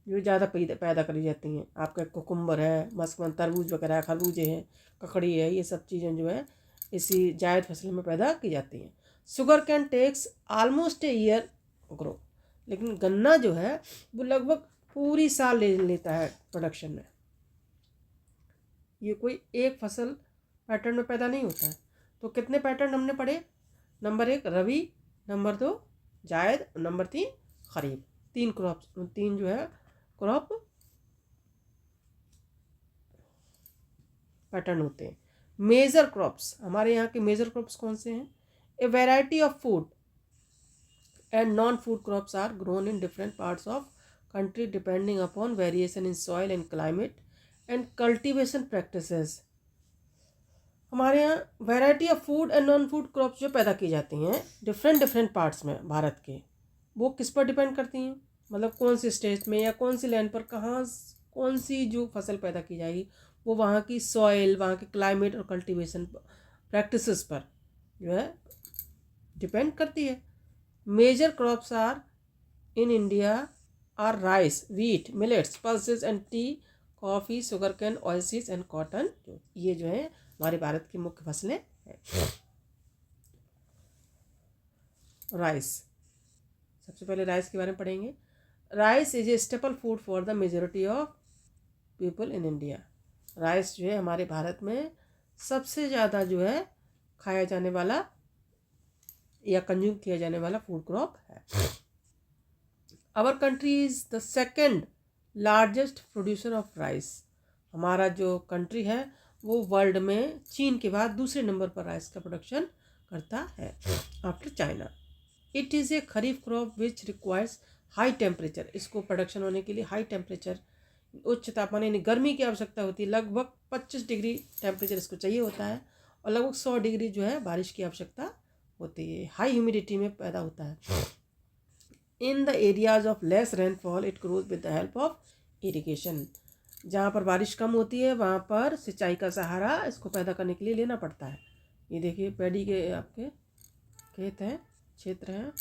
जो ज़्यादा पैदा करी जाती हैं। आपका कुकुम्बर है, मस्क मेलन, तरबूज वगैरह, खरबूजे हैं, ककड़ी है, ये सब चीज़ें जो है इसी जायद फसल में पैदा की जाती हैं। Sugar cane takes almost a year grow, लेकिन गन्ना जो है वो लगभग पूरी साल ले लेता है प्रोडक्शन में। ये कोई एक फसल पैटर्न में पैदा नहीं होता है। तो कितने पैटर्न हमने पढ़े? नंबर 1 रबी, नंबर 2 जायद, नंबर 3 खरीफ। 3 क्रॉप्स, 3 जो है क्रॉप पैटर्न होते हैं। मेजर क्रॉप्स, हमारे यहाँ के मेजर क्रॉप्स कौन से हैं? A variety of food and non food crops are grown in different parts of country depending upon variation in soil and climate and cultivation practices। हमारे यहाँ variety of food and non food crops जो पैदा की जाती हैं different parts में भारत के, वो किस पर डिपेंड करती हैं? मतलब कौन सी स्टेट में या कौन सी लैंड पर कहाँ कौन सी जो फसल पैदा की जाएगी वो वहाँ की सॉइल, वहाँ के क्लाइमेट और कल्टीवेशन प्रैक्टिसेस पर जो है डिपेंड करती है। Major crops are in India are rice, wheat, millets, pulses and tea, coffee, sugarcane, oilseeds and cotton. ये जो है हमारे भारत की मुख्य फसलें हैं। राइस, सबसे पहले राइस के बारे में पढ़ेंगे। Rice is a staple food for the majority of people in India. Rice जो है हमारे भारत में सबसे ज़्यादा जो है खाया जाने वाला या कंज्यूम किया जाने वाला फूड क्रॉप है। Our country is the second largest producer of rice. हमारा जो कंट्री है वो वर्ल्ड में चीन के बाद दूसरे नंबर पर राइस का प्रोडक्शन करता है after China. It is a kharif crop which requires high temperature. इसको प्रोडक्शन होने के लिए हाई टेम्परेचर, उच्च तापमान यानी गर्मी की आवश्यकता होती है। लगभग 25 डिग्री टेम्परेचर इसको चाहिए होता है और लगभग 100 डिग्री जो है बारिश की आवश्यकता होती है। हाई ह्यूमिडिटी में पैदा होता है। In the areas of less rainfall it grows with the help of irrigation. जहाँ पर बारिश कम होती है वहाँ पर सिंचाई का सहारा इसको पैदा करने के लिए लेना पड़ता है। ये देखिए पैडी के आपके खेत हैं, क्षेत्र हैं,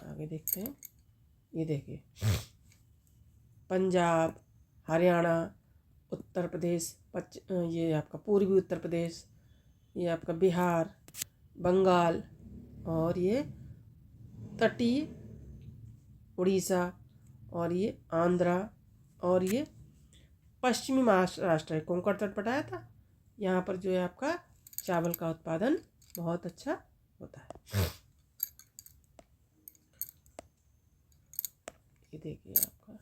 आगे देखते हैं। ये देखिए पंजाब, हरियाणा, उत्तर प्रदेश, ये आपका पूर्वी उत्तर प्रदेश, ये आपका बिहार, बंगाल और ये तटीय उड़ीसा और ये आंध्रा और ये पश्चिमी महाराष्ट्र है, कोंकण तट पटाया था। यहाँ पर जो है आपका चावल का उत्पादन बहुत अच्छा होता है। ये देखिए आपका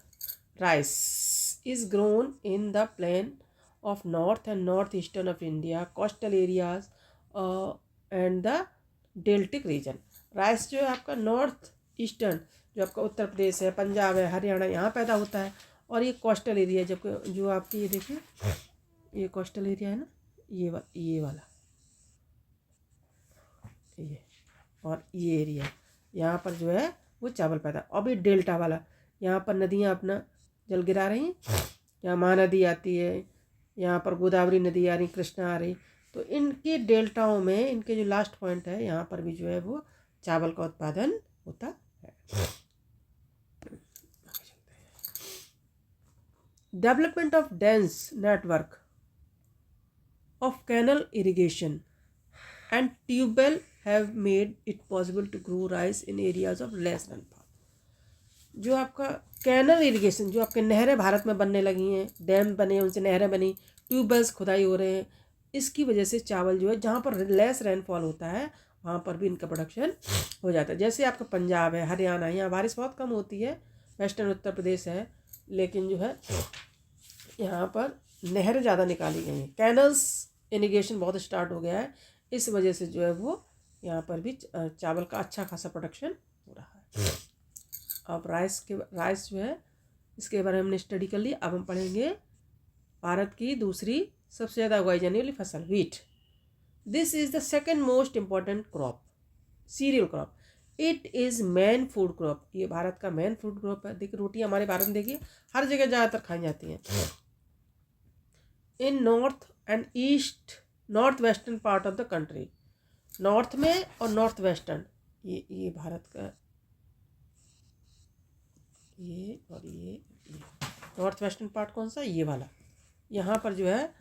rice is grown in the plain of north and north eastern of India, coastal areas and the deltaic region. Rice जो है आपका नॉर्थ ईस्टर्न जो आपका उत्तर प्रदेश है, पंजाब है, हरियाणा, यहाँ पैदा होता है। और ये कोस्टल एरिया जो आपकी ये देखिए ये कोस्टल एरिया है ना, ये वाला ये और ये एरिया, यहाँ पर जो है वो चावल पैदा। अब ये डेल्टा वाला, यहाँ पर नदियाँ अपना जल गिरा रही हैं, यहाँ महानदी आती है, यहाँ पर गोदावरी नदी आ रही, कृष्णा आ रही, तो इनके डेल्टाओं में इनके जो लास्ट पॉइंट है यहाँ पर भी जो है वो चावल का उत्पादन होता है। Development of dense network of canal irrigation and tubewell have made it possible to grow rice in areas of less rainfall. जो आपका कैनल इरिगेशन, जो आपके नहरें भारत में बनने लगी हैं, डैम बने, उनसे नहरें बनी, ट्यूबवेल्स खुदाई हो रहे हैं, इसकी वजह से चावल जो है जहाँ पर लेस रेनफॉल होता है वहाँ पर भी इनका प्रोडक्शन हो जाता है। जैसे आपका पंजाब है, हरियाणा, यहाँ बारिश बहुत कम होती है, वेस्टर्न उत्तर प्रदेश है, लेकिन जो है यहाँ पर नहरें ज़्यादा निकाली गई हैं, कैनल्स इरिगेशन बहुत स्टार्ट हो गया है, इस वजह से जो है वो यहाँ पर भी चावल का अच्छा खासा प्रोडक्शन हो रहा है। अब राइस जो है इसके बारे में हमने स्टडी कर ली। अब हम पढ़ेंगे भारत की दूसरी सबसे ज़्यादा उगाई जाने वाली फसल wheat. This is the second most important crop, cereal crop. It is man food crop, ये भारत का मैन फूड क्रॉप है। देखिए रोटी हमारे भारत में देखिए हर जगह ज़्यादातर खाई जाती हैं। In north and east north western part of the country, north में और नॉर्थ वेस्टर्न, ये भारत का ये और ये नॉर्थ वेस्टर्न पार्ट कौन सा, ये वाला, यहाँ पर जो है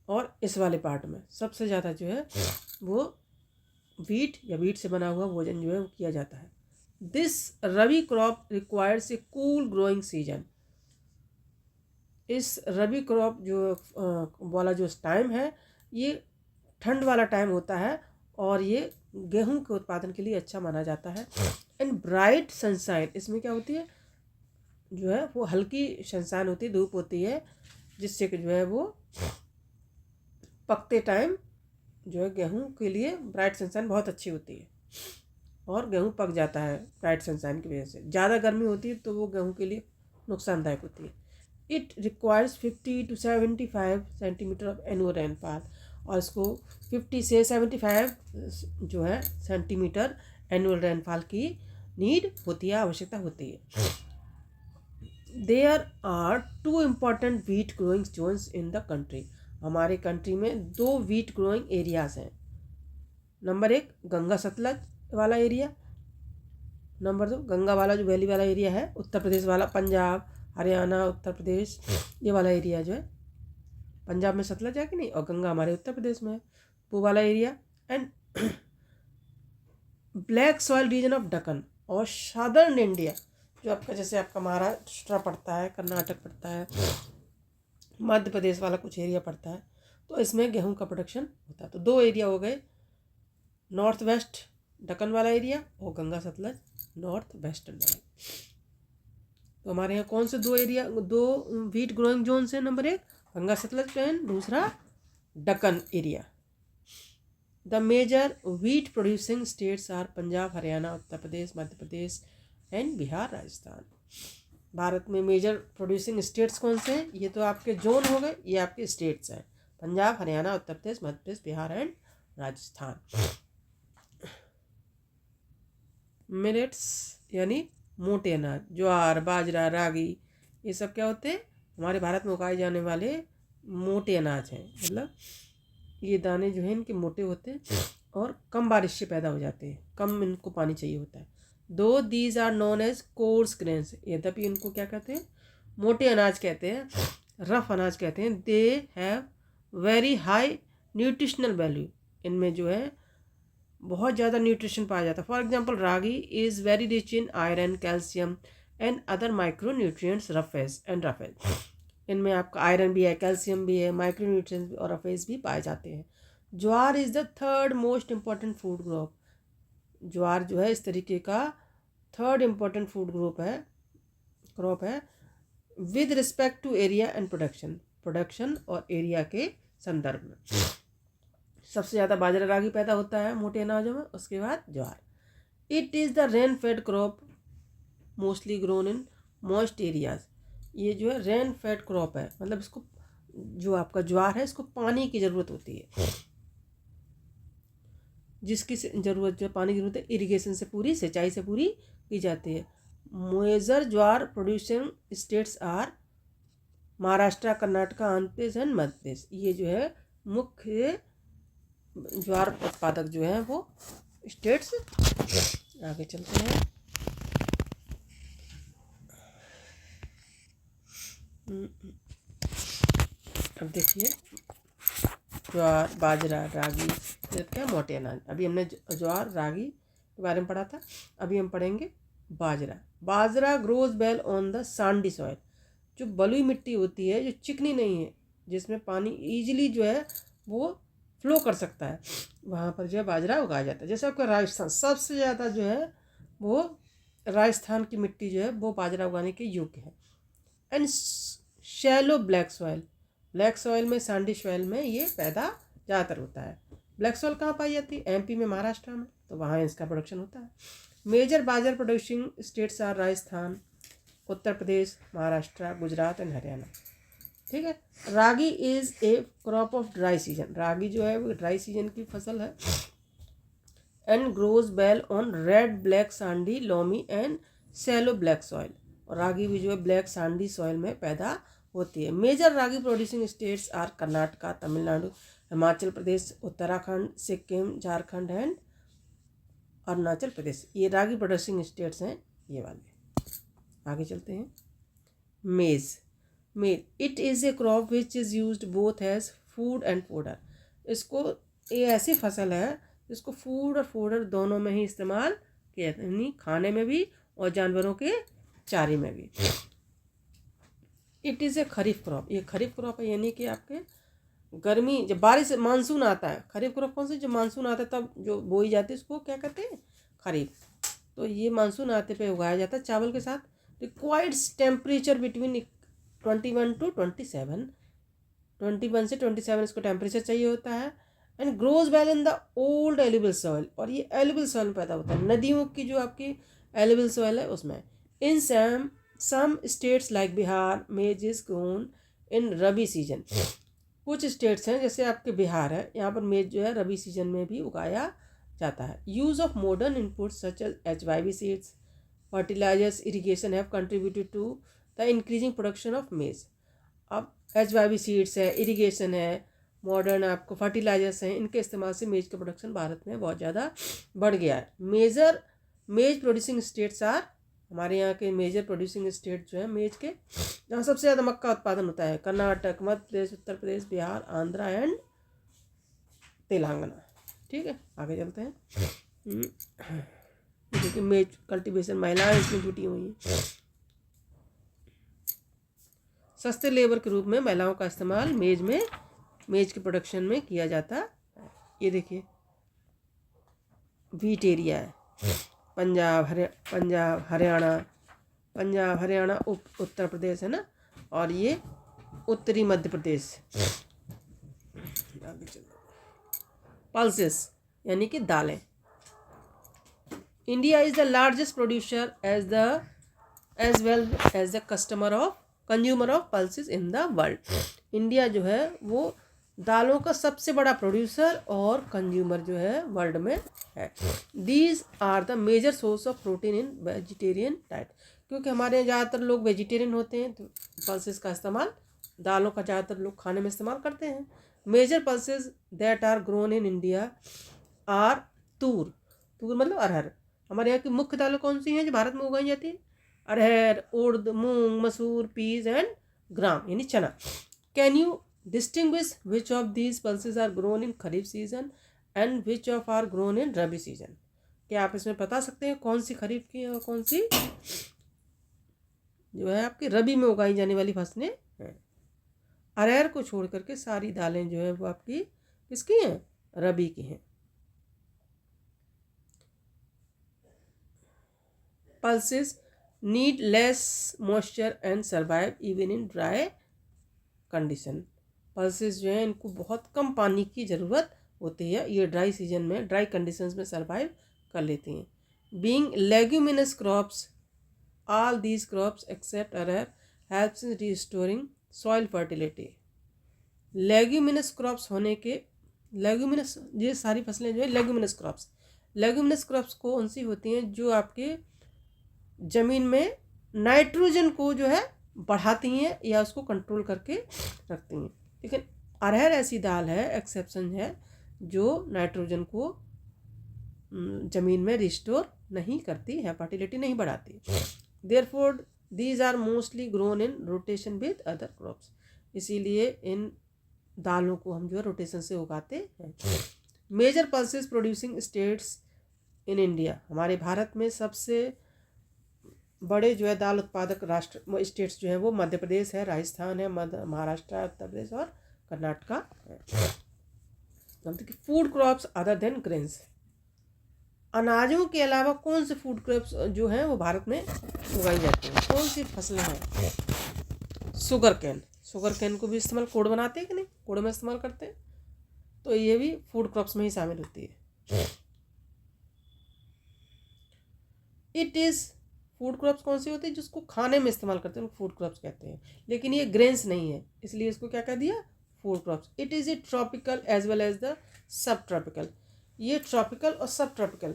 और इस वाले पार्ट में सबसे ज़्यादा जो है वो वीट या वीट से बना हुआ भोजन जो है वो किया जाता है। This rabi crop requires a cool growing season, इस रबी क्रॉप जो वाला जो टाइम है ये ठंड वाला टाइम होता है और ये गेहूं के उत्पादन के लिए अच्छा माना जाता है। एंड ब्राइट सनशाइन, इसमें क्या होती है जो है वो हल्की सनशाइन होती है, धूप होती है, जिससे कि जो है वो पकते टाइम जो है गेहूं के लिए ब्राइट सनशाइन बहुत अच्छी होती है और गेहूं पक जाता है ब्राइट सनशाइन की वजह से। ज़्यादा गर्मी होती है तो वो गेहूं के लिए नुकसानदायक होती है। It requires 50 to 75 centimetre of annual rainfall, और इसको 50 से 75 जो है सेंटीमीटर एनुअल रेनफॉल की नीड होती है, आवश्यकता होती है। There are 2 important wheat growing zones in the country, हमारे कंट्री में 2 वीट ग्रोइंग एरियाज हैं। नंबर 1 गंगा सतलज वाला एरिया, नंबर 2 गंगा वाला जो वैली वाला एरिया है, उत्तर प्रदेश वाला, पंजाब हरियाणा उत्तर प्रदेश, ये वाला एरिया जो है पंजाब में सतलज है कि नहीं, और गंगा हमारे उत्तर प्रदेश में है, वो वाला area. And black soil region of Deccan और सादर्न इंडिया, जो आपका जैसे आपका महाराष्ट्र पड़ता है, कर्नाटक पड़ता है, मध्य प्रदेश वाला कुछ एरिया पड़ता है, तो इसमें गेहूं का प्रोडक्शन होता है। तो 2 एरिया हो गए, नॉर्थ वेस्ट दक्कन वाला एरिया और गंगा सतलज नॉर्थ वेस्टर्न वाला। तो हमारे यहाँ कौन से 2 एरिया, 2 वीट ग्रोइंग जोन है, नंबर 1 गंगा सतलज प्लेन, दूसरा Deccan area. The major wheat producing states are Punjab Haryana Uttar Pradesh Madhya Pradesh and Bihar Rajasthan. Bharat में मेजर प्रोड्यूसिंग स्टेट्स कौन से हैं, ये तो आपके जोन हो गए, ये आपके स्टेट्स हैं, पंजाब हरियाणा उत्तर प्रदेश मध्य प्रदेश बिहार एंड राजस्थान। मिलेट्स यानी मोटे अनाज, ज्वार बाजरा रागी, ये सब क्या होते हैं, हमारे भारत में उगाए जाने वाले मोटे अनाज हैं। मतलब ये दाने जो हैं इनके मोटे होते हैं और कम बारिश से पैदा हो जाते हैं, कम इनको पानी चाहिए होता है। दो these are known as coarse grains, यद्यपि इनको क्या कहते हैं, मोटे अनाज कहते हैं, रफ अनाज कहते हैं। They have very high nutritional value, इनमें जो है बहुत ज़्यादा न्यूट्रिशन पाया जाता है। For example ragi is very rich in iron calcium and other micro nutrients roughage and roughage, इनमें आपका आयरन भी है, कैल्शियम भी है, माइक्रो न्यूट्रिएंट्स भी और रफेज भी पाए जाते हैं। Jowar is the third most important food group, jowar जो है इस तरीके का थर्ड इम्पॉर्टेंट फूड ग्रुप है, क्रॉप है, with respect to area and production और एरिया के संदर्भ में। सबसे ज़्यादा बाजरा रागी पैदा होता है मोटे अनाजों में, उसके बाद jowar. It is the rain fed crop mostly grown in moist areas, ये जो है रेन फेड क्रॉप है, मतलब इसको जो आपका ज्वार है इसको पानी की ज़रूरत होती है, जिसकी ज़रूरत जो पानी की ज़रूरत है इरिगेशन से पूरी, सिंचाई से पूरी की जाती है। Major jowar producing states are Maharashtra Karnataka Andhra Pradesh and Madhya Pradesh, ये जो है मुख्य ज्वार उत्पादक जो है वो स्टेट्स। आगे चलते हैं। अब देखिए ज्वार बाजरा रागी ये क्या मोटे अनाज, अभी हमने ज्वार रागी के बारे में पढ़ा था, अभी हम पढ़ेंगे bajra. Bajra grows well on the sandy soil, जो बलुई मिट्टी होती है, जो चिकनी नहीं है, जिसमें पानी ईजिली जो है वो फ्लो कर सकता है, वहाँ पर जो है बाजरा उगाया जाता है। जैसे आपका राजस्थान सबसे ज़्यादा जो है वो राजस्थान की मिट्टी जो है वो बाजरा उगाने के योग्य है। And shallow black soil, black soil में सांडी सॉइल में ये पैदा ज़्यादातर होता है। ब्लैक सॉइल कहाँ पाई जाती है, एमपी में महाराष्ट्र में, तो वहाँ इसका प्रोडक्शन होता है। Major bajra producing states are Rajasthan Uttar Pradesh Maharashtra Gujarat and Haryana. ठीक है। Ragi is a crop of dry season, ragi जो है वो ड्राई सीजन की फसल है। And grows well on red black sandy loamy and shallow black soil. और रागी भी जो है ब्लैक सांडी सॉइल में पैदा होती है। Major ragi producing states are Karnataka, Tamil Nadu, Himachal Pradesh, Uttarakhand, Sikkim, Jharkhand and Arunachal Pradesh. ये रागी प्रोड्यूसिंग स्टेट्स हैं ये वाले। आगे चलते हैं। Maize. It is a crop which is used both as food and fodder. इसको, ये ऐसी फसल है जिसको फूड और फोडर दोनों में ही इस्तेमाल किया जाता है, यानी खाने में भी और जानवरों के चारे में भी। It is a kharif crop. ये खरीफ क्रॉप है, यानी कि आपके गर्मी जब बारिश मानसून आता है। खरीफ क्रॉप कौन सी, जब मानसून आता है तब जो बोई जाती है उसको क्या कहते हैं, खरीफ। तो ये मानसून आते पे उगाया जाता है चावल के साथ। रिक्वायर्ड्स टेम्परेचर बिटवीन 21 to 27, 21 से 27 इसको टेम्परेचर चाहिए होता है। And grows well in the old eligible soil. और ये एलिबल सॉइल में पैदा होता है, नदियों की जो आपकी एलिबल सॉइल है उसमें। इन सम स्टेट्स लाइक बिहार मेज is grown in rabi season. कुछ स्टेट्स हैं जैसे आपके बिहार है, यहाँ पर मेज जो है रबी सीजन में भी उगाया जाता है। Use of modern inputs such as HYV seeds, fertilisers, irrigation have contributed to the increasing production of maize. अब HYV सीड्स है, इरीगेशन है, मॉडर्न आपको फर्टिलाइजर्स हैं, इनके इस्तेमाल से मेज का प्रोडक्शन भारत में बहुत ज़्यादा बढ़ गया है। मेज प्रोड्यूसिंग स्टेट्स आर, हमारे यहाँ के मेजर प्रोड्यूसिंग स्टेट जो है मेज के, जहाँ सबसे ज़्यादा मक्का उत्पादन होता है, कर्नाटक, मध्य प्रदेश, उत्तर प्रदेश, बिहार, आंध्रा एंड तेलंगाना। ठीक है, आगे चलते हैं। देखिए मेज कल्टीवेशन, महिलाएं इसमें जुटी हुई हैं। सस्ते लेबर के रूप में महिलाओं का इस्तेमाल मेज के प्रोडक्शन में किया जाता है। ये देखिए व्हीट एरिया है, पंजाब हरियाणा उत्तर प्रदेश है ना, और ये उत्तरी मध्य प्रदेश। आगे चलो। पल्सेस यानी कि दालें। India is the largest producer as well as the consumer of pulses in the world. India जो है वो दालों का सबसे बड़ा प्रोड्यूसर और कंज्यूमर जो है वर्ल्ड में है। These are the major source of protein in vegetarian diet. क्योंकि हमारे यहाँ ज़्यादातर लोग वेजिटेरियन होते हैं तो पल्सेस का इस्तेमाल, दालों का ज़्यादातर लोग खाने में इस्तेमाल करते हैं। Major pulses that are grown in India are tur मतलब अरहर। हमारे यहाँ की मुख्य दालें कौन सी हैं जो भारत में उगाई जाती हैं? अरहर, उड़द, मूंग, मसूर, पीज एंड ग्राम यानी चना। Can you distinguish which of these pulses are grown in kharif season and which of are grown in rabi season? क्या आप इसमें बता सकते हैं कौन सी खरीफ की और कौन सी जो है आपकी रबी में उगाई जाने वाली फसलें हैं? अरहर को छोड़ करके सारी दालें जो है वो आपकी किसकी हैं? रबी की हैं। Pulses need less moisture and survive even in dry condition. Pulses जो है इनको बहुत कम पानी की ज़रूरत होती है, ये ड्राई सीजन में ड्राई कंडीशंस में सर्वाइव कर लेती हैं। Being leguminous crops, all these crops except arhar helps in restoring soil fertility. Leguminous crops होने के, लेग्यूमिनस ये सारी फसलें जो है लेग्यूमिनस क्रॉप्स कौन सी होती हैं? जो आपके ज़मीन में नाइट्रोजन को जो है बढ़ाती हैं या उसको कंट्रोल करके रखती हैं। लेकिन अरहर ऐसी दाल है, एक्सेप्शन है, जो नाइट्रोजन को ज़मीन में रिस्टोर नहीं करती है, फर्टिलिटी नहीं बढ़ाती। Therefore these are mostly grown in rotation with other crops. इसीलिए इन दालों को हम जो है रोटेशन से उगाते हैं। Major pulses producing states in India. हमारे भारत में सबसे बड़े जो है दाल उत्पादक राष्ट्र स्टेट्स जो है वो मध्य प्रदेश है, राजस्थान है, महाराष्ट्र, उत्तर प्रदेश और कर्नाटका है। मतलब कि food crops other than grains. अनाजों के अलावा कौन से फूड क्रॉप्स जो हैं वो भारत में उगाई जाती हैं? कौन सी फसलें हैं? शुगर कैन को भी इस्तेमाल, गुड़ बनाते हैं कि नहीं, गुड़ में इस्तेमाल करते हैं, तो ये भी फूड क्रॉप्स में ही शामिल होती है। इट इज़ फूड क्रॉप्स कौन सी होती है? जिसको खाने में इस्तेमाल करते हैं फूड क्रॉप्स कहते हैं, लेकिन ये ग्रेन्स नहीं है, इसलिए इसको क्या कह दिया? Food crops. It is a tropical as well as the subtropical. ये ट्रॉपिकल और सब ट्रॉपिकल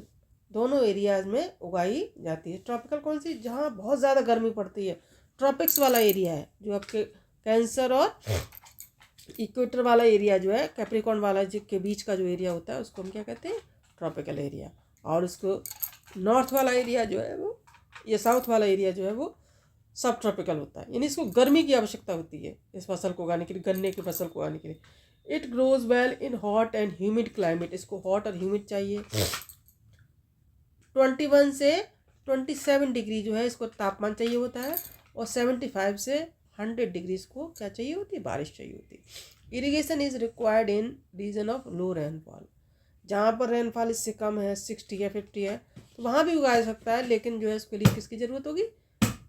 दोनों एरियाज में उगाई जाती है। ट्रॉपिकल कौन सी? जहाँ बहुत ज़्यादा गर्मी पड़ती है। ट्रॉपिक्स वाला एरिया है जो आपके कैंसर और इक्वेटर वाला एरिया जो है, कैप्रिकॉर्न वाला के बीच का जो एरिया होता है उसको हम क्या कहते हैं? Tropical area. और उसको नॉर्थ वाला एरिया जो है वो, ये साउथ वाला एरिया जो है वो सब ट्रॉपिकल होता है। यानी इसको गर्मी की आवश्यकता होती है इस फसल को उगाने के लिए, गन्ने की फसल को उगाने के लिए। It grows well in hot and humid climate. इसको हॉट और ह्यूमिड चाहिए। 21 से 27 डिग्री जो है इसको तापमान चाहिए होता है। और 75 से 100 डिग्री इसको क्या चाहिए होती है? बारिश चाहिए होती है। Irrigation is required in region of low rainfall. जहाँ पर रेनफॉल इससे कम है, 60 या 50 है, तो वहाँ भी उगाया सकता है। लेकिन जो है इसके लिए किसकी ज़रूरत होगी?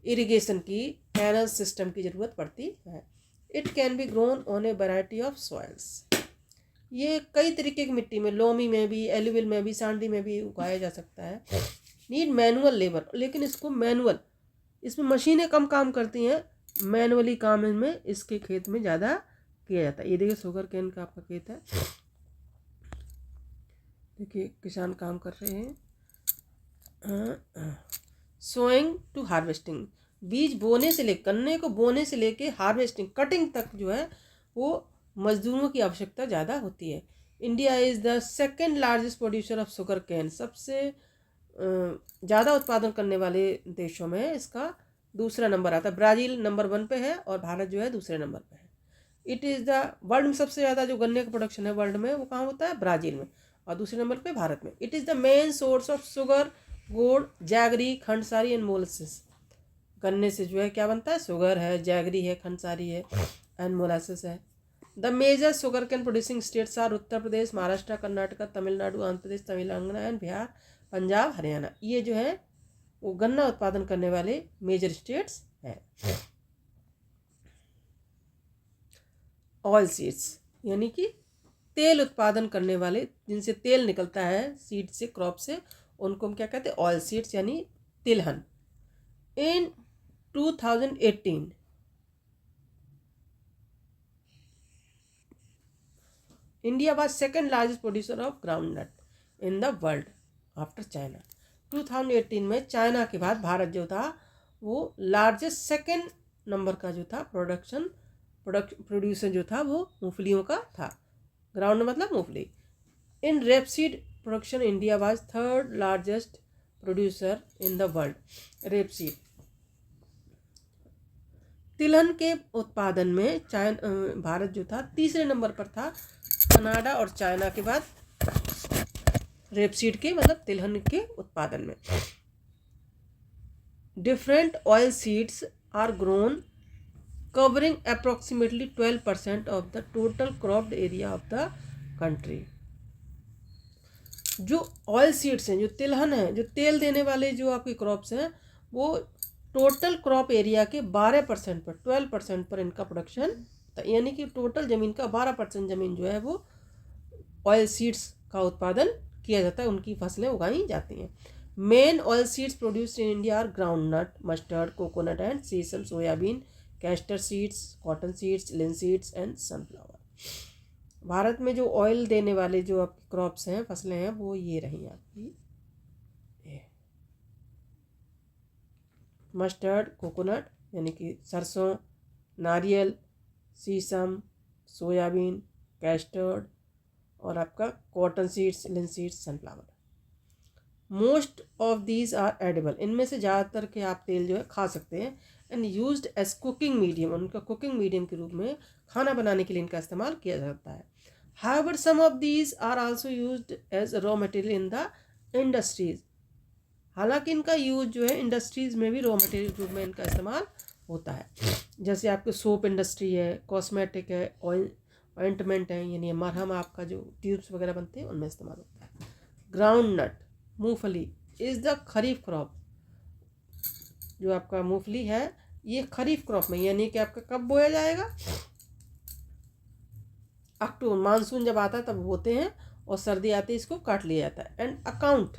इरिगेशन की, कैनल सिस्टम की ज़रूरत पड़ती है। It can be grown on A variety of soils. ये कई तरीके की मिट्टी में, लोमी में भी, एलुविल में भी, सांडी में भी उगाया जा सकता है। Need manual labour. लेकिन इसको मैनुअल, इसमें मशीनें कम काम करती हैं, मैनुअली काम इनमें इसके खेत में ज़्यादा किया जाता है। ये देखिए शुगर केन का आपका खेत है, देखिए किसान काम कर रहे हैं। Sowing to harvesting. बीज बोने से लेकर, गन्ने को बोने से लेके हार्वेस्टिंग, कटिंग तक जो है वो मजदूरों की आवश्यकता ज़्यादा होती है। India is the second largest producer of sugarcane. सबसे ज़्यादा उत्पादन करने वाले देशों में इसका दूसरा नंबर आता है। ब्राज़ील नंबर 1 पे है और भारत जो है दूसरे नंबर पे है। इट इज़ द वर्ल्ड में सबसे ज़्यादा जो गन्ने का प्रोडक्शन है वर्ल्ड में, वो कहाँ होता है? ब्राज़ील में। और दूसरे नंबर पे भारत में। It is the main source of sugar, गुड़, जैगरी, खंडसारी एंड मोलासेस। गन्ने से जो है क्या बनता है? शुगर है, जैगरी है, खंडसारी है एंड मोलासेस है। The major sugarcane producing states are Uttar Pradesh, Maharashtra, Karnataka, Tamil Nadu, Andhra Pradesh, Telangana and Bihar, Punjab, Haryana. ये जो है वो गन्ना उत्पादन करने वाले मेजर स्टेट्स हैं। ऑयल सीड्स यानी कि तेल उत्पादन करने वाले, जिनसे तेल निकलता है सीड से, क्रॉप से, उनको हम क्या कहते हैं? ऑयल सीड्स यानी तिलहन। इन 2018 India was second largest producer of groundnut in the world after China. 2018 में चाइना के बाद भारत जो था वो लार्जेस्ट सेकेंड नंबर का जो था प्रोड्यूसर जो था वो मूंगफलियों का था। ग्राउंड मतलब मूंगफली। In rapeseed production India was third largest producer in the world. Rapeseed, तिलहन के उत्पादन में भारत जो था तीसरे नंबर पर था। कनाडा और चाइना के बाद रेपसीड के मतलब तिलहन के उत्पादन में। Different oilseeds are grown covering approximately 12% of the total cropped area of the country. जो ऑयल सीड्स हैं, जो तिलहन है, जो तेल देने वाले जो आपकी क्रॉप्स हैं, वो टोटल क्रॉप एरिया के 12% पर, 12% पर इनका प्रोडक्शन, यानी कि टोटल ज़मीन का 12% ज़मीन जो है वो ऑयल सीड्स का उत्पादन किया जाता है, उनकी फसलें उगाई जाती हैं। Main oil seeds produced in India are groundnut, mustard, coconut and sesame, soybean, castor seeds, cotton seeds, linseeds and sunflower. Bharat में जो ऑयल देने वाले जो आपकी क्रॉप्स हैं, फसलें हैं, वो ये रही आपकी मस्टर्ड, कोकोनट यानी कि सरसों, नारियल, सीसम, सोयाबीन, कैस्टर्ड और आपका cotton seeds, linseeds, sunflower. Most of these are edible. इनमें से ज़्यादातर के आप तेल जो है खा सकते हैं। And used as cooking medium, उनका कुकिंग मीडियम के रूप में खाना बनाने के लिए इनका इस्तेमाल किया जाता है। However some of these are also used as raw material in the industries. हालांकि इनका यूज जो है इंडस्ट्रीज में भी रॉ मटेरियल के रूप में इनका इस्तेमाल होता है। जैसे आपके सोप इंडस्ट्री है, कॉस्मेटिक है, ऑइंटमेंट है, यानी मरहम, आपका जो ट्यूब्स वगैरह बनते हैं उनमें इस्तेमाल होता है। ग्राउंड नट, मूंगफली, इज़ द खरीफ क्रॉप। जो आपका मूंगफली है ये खरीफ क्रॉप में, यानी कि आपका कब बोया जाएगा? अक्टूबर, मानसून जब आता है तब बोते हैं और सर्दी आती है इसको काट लिया जाता है। And account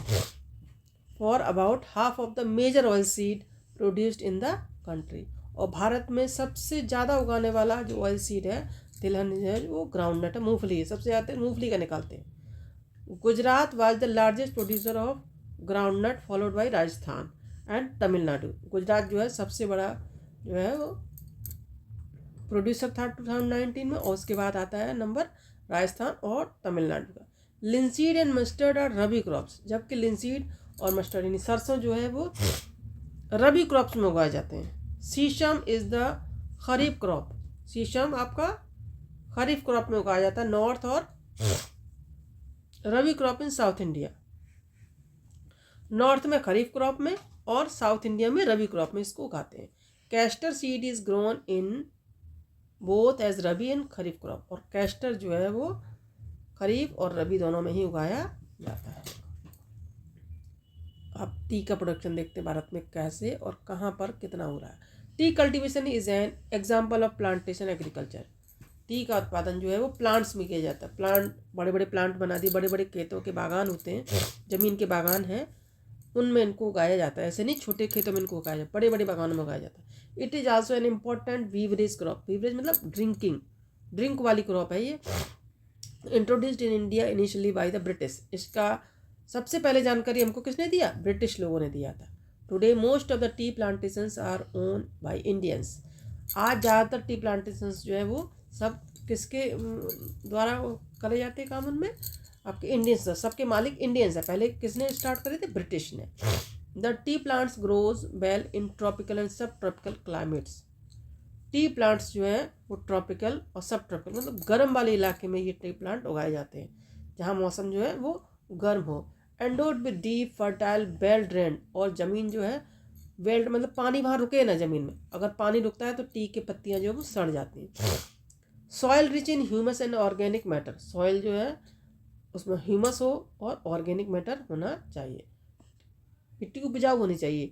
for about half of the major oilseed produced in the country. और भारत में सबसे ज़्यादा उगाने वाला जो ऑयल सीड है, तिलहन है, वो ग्राउंडनट है, मूंगफली है। सबसे ज़्यादा मूंगफली का निकालते हैं। Gujarat was the largest producer of groundnut followed by Rajasthan and Tamil Nadu. Gujarat जो है सबसे बड़ा जो है वो प्रोड्यूसर था 2019 में, और उसके बाद आता है नंबर राजस्थान और तमिलनाडु का। Linseed and mustard are rabi crops, जबकि लिंसीड और मस्टर्ड यानी सरसों जो है वो रबी क्रॉप्स में उगाए जाते हैं। शीशम इज़ द खरीफ क्रॉप, शीशम आपका खरीफ क्रॉप में उगाया जाता है नॉर्थ, और rabi crop in south India. North में खरीफ क्रॉप में और साउथ इंडिया में रबी क्रॉप में इसको उगाते हैं। Castor seed is grown in both as rabi and kharif crop, और कैस्टर जो है वो खरीफ और रबी दोनों में ही उगाया जाता है। अब टी का प्रोडक्शन देखते हैं भारत में कैसे और कहाँ पर कितना हो रहा है। T cultivation is an example of plantation agriculture. T का उत्पादन जो है वो प्लांट्स में किया जाता है। प्लांट, बड़े बड़े प्लांट बना दिए, बड़े बड़े खेतों के बागान होते हैं, ज़मीन के बागान हैं, उनमें इनको उगाया जाता है। ऐसे नहीं छोटे खेतों में इनको उगाया जाता है, बड़े बड़े बागानों में उगाया जाता है। It is also an important beverage crop. Beverage मतलब ड्रिंक वाली क्रॉप है ये। Introduced in India initially by the British. इसका सबसे पहले जानकारी हमको किसने दिया? ब्रिटिश लोगों ने दिया था। Today most of the T plantations our own by Indians. आज ज़्यादातर टी प्लांटेशंस जो है वो सब किसके द्वारा करे जाते हैं काम? उनमें आपके इंडियंस, सबके मालिक इंडियंस है। पहले किसने स्टार्ट करे थे? ब्रिटिश ने। The T plants grows well in tropical and सब ट्रॉपिकल क्लाइमेट्स। टी प्लांट्स जो है वो ट्रॉपिकल और सब ट्रॉपिकल मतलब गर्म वाले इलाके में ये टी प्लांट उगाए जाते हैं, जहाँ मौसम जो है वो गर्म हो। Endowed with deep fertile well drain, और ज़मीन जो है वेल मतलब पानी वहाँ रुके ना ज़मीन में, अगर पानी रुकता है तो टी की पत्तियाँ जो है वो सड़ जाती हैं। Soil rich in humus and organic matter. Soil जो है उसमें ह्यूमस हो और ऑर्गेनिक मैटर होना चाहिए, मिट्टी उपजाऊ होनी चाहिए।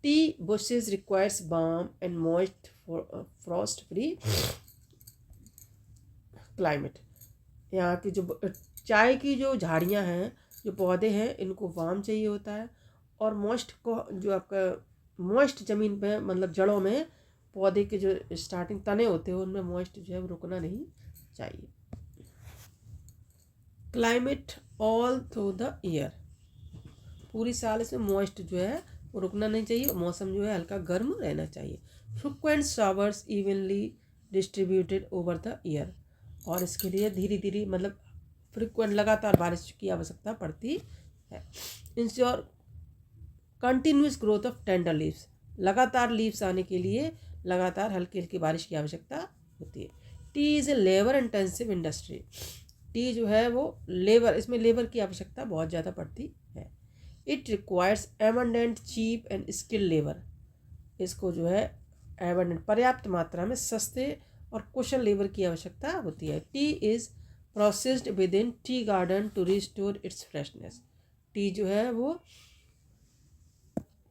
Tea bushes requires warm and moist frost free climate. यहाँ की जो चाय की जो झाड़ियाँ हैं, जो पौधे हैं, इनको वाम चाहिए होता है, और मॉइस्ट को जो आपका मॉइस्ट ज़मीन पे मतलब जड़ों में पौधे के जो स्टार्टिंग तने होते हैं उनमें मॉइस्ट जो है वो रुकना नहीं चाहिए। Climate all through the year, पूरी साल इसमें मॉइस्ट जो है वो रुकना नहीं चाहिए, मौसम जो है हल्का गर्म रहना चाहिए। Frequent showers evenly distributed over the year, और इसके लिए धीरे धीरे मतलब फ्रिक्वेंट लगातार बारिश की आवश्यकता पड़ती है। Ensure continuous growth of tender leaves, लगातार लीव्स आने के लिए लगातार हल्की हल्की बारिश की आवश्यकता होती है। Tea is a labour intensive industry. T जो है वो लेबर, इसमें लेबर की आवश्यकता बहुत ज़्यादा पड़ती है। It requires abundant cheap and skilled labour. इसको जो है एबंडेंट पर्याप्त मात्रा में सस्ते और कुशल लेबर की आवश्यकता होती है। Tea is processed within tea garden to restore its freshness. Tea जो है वो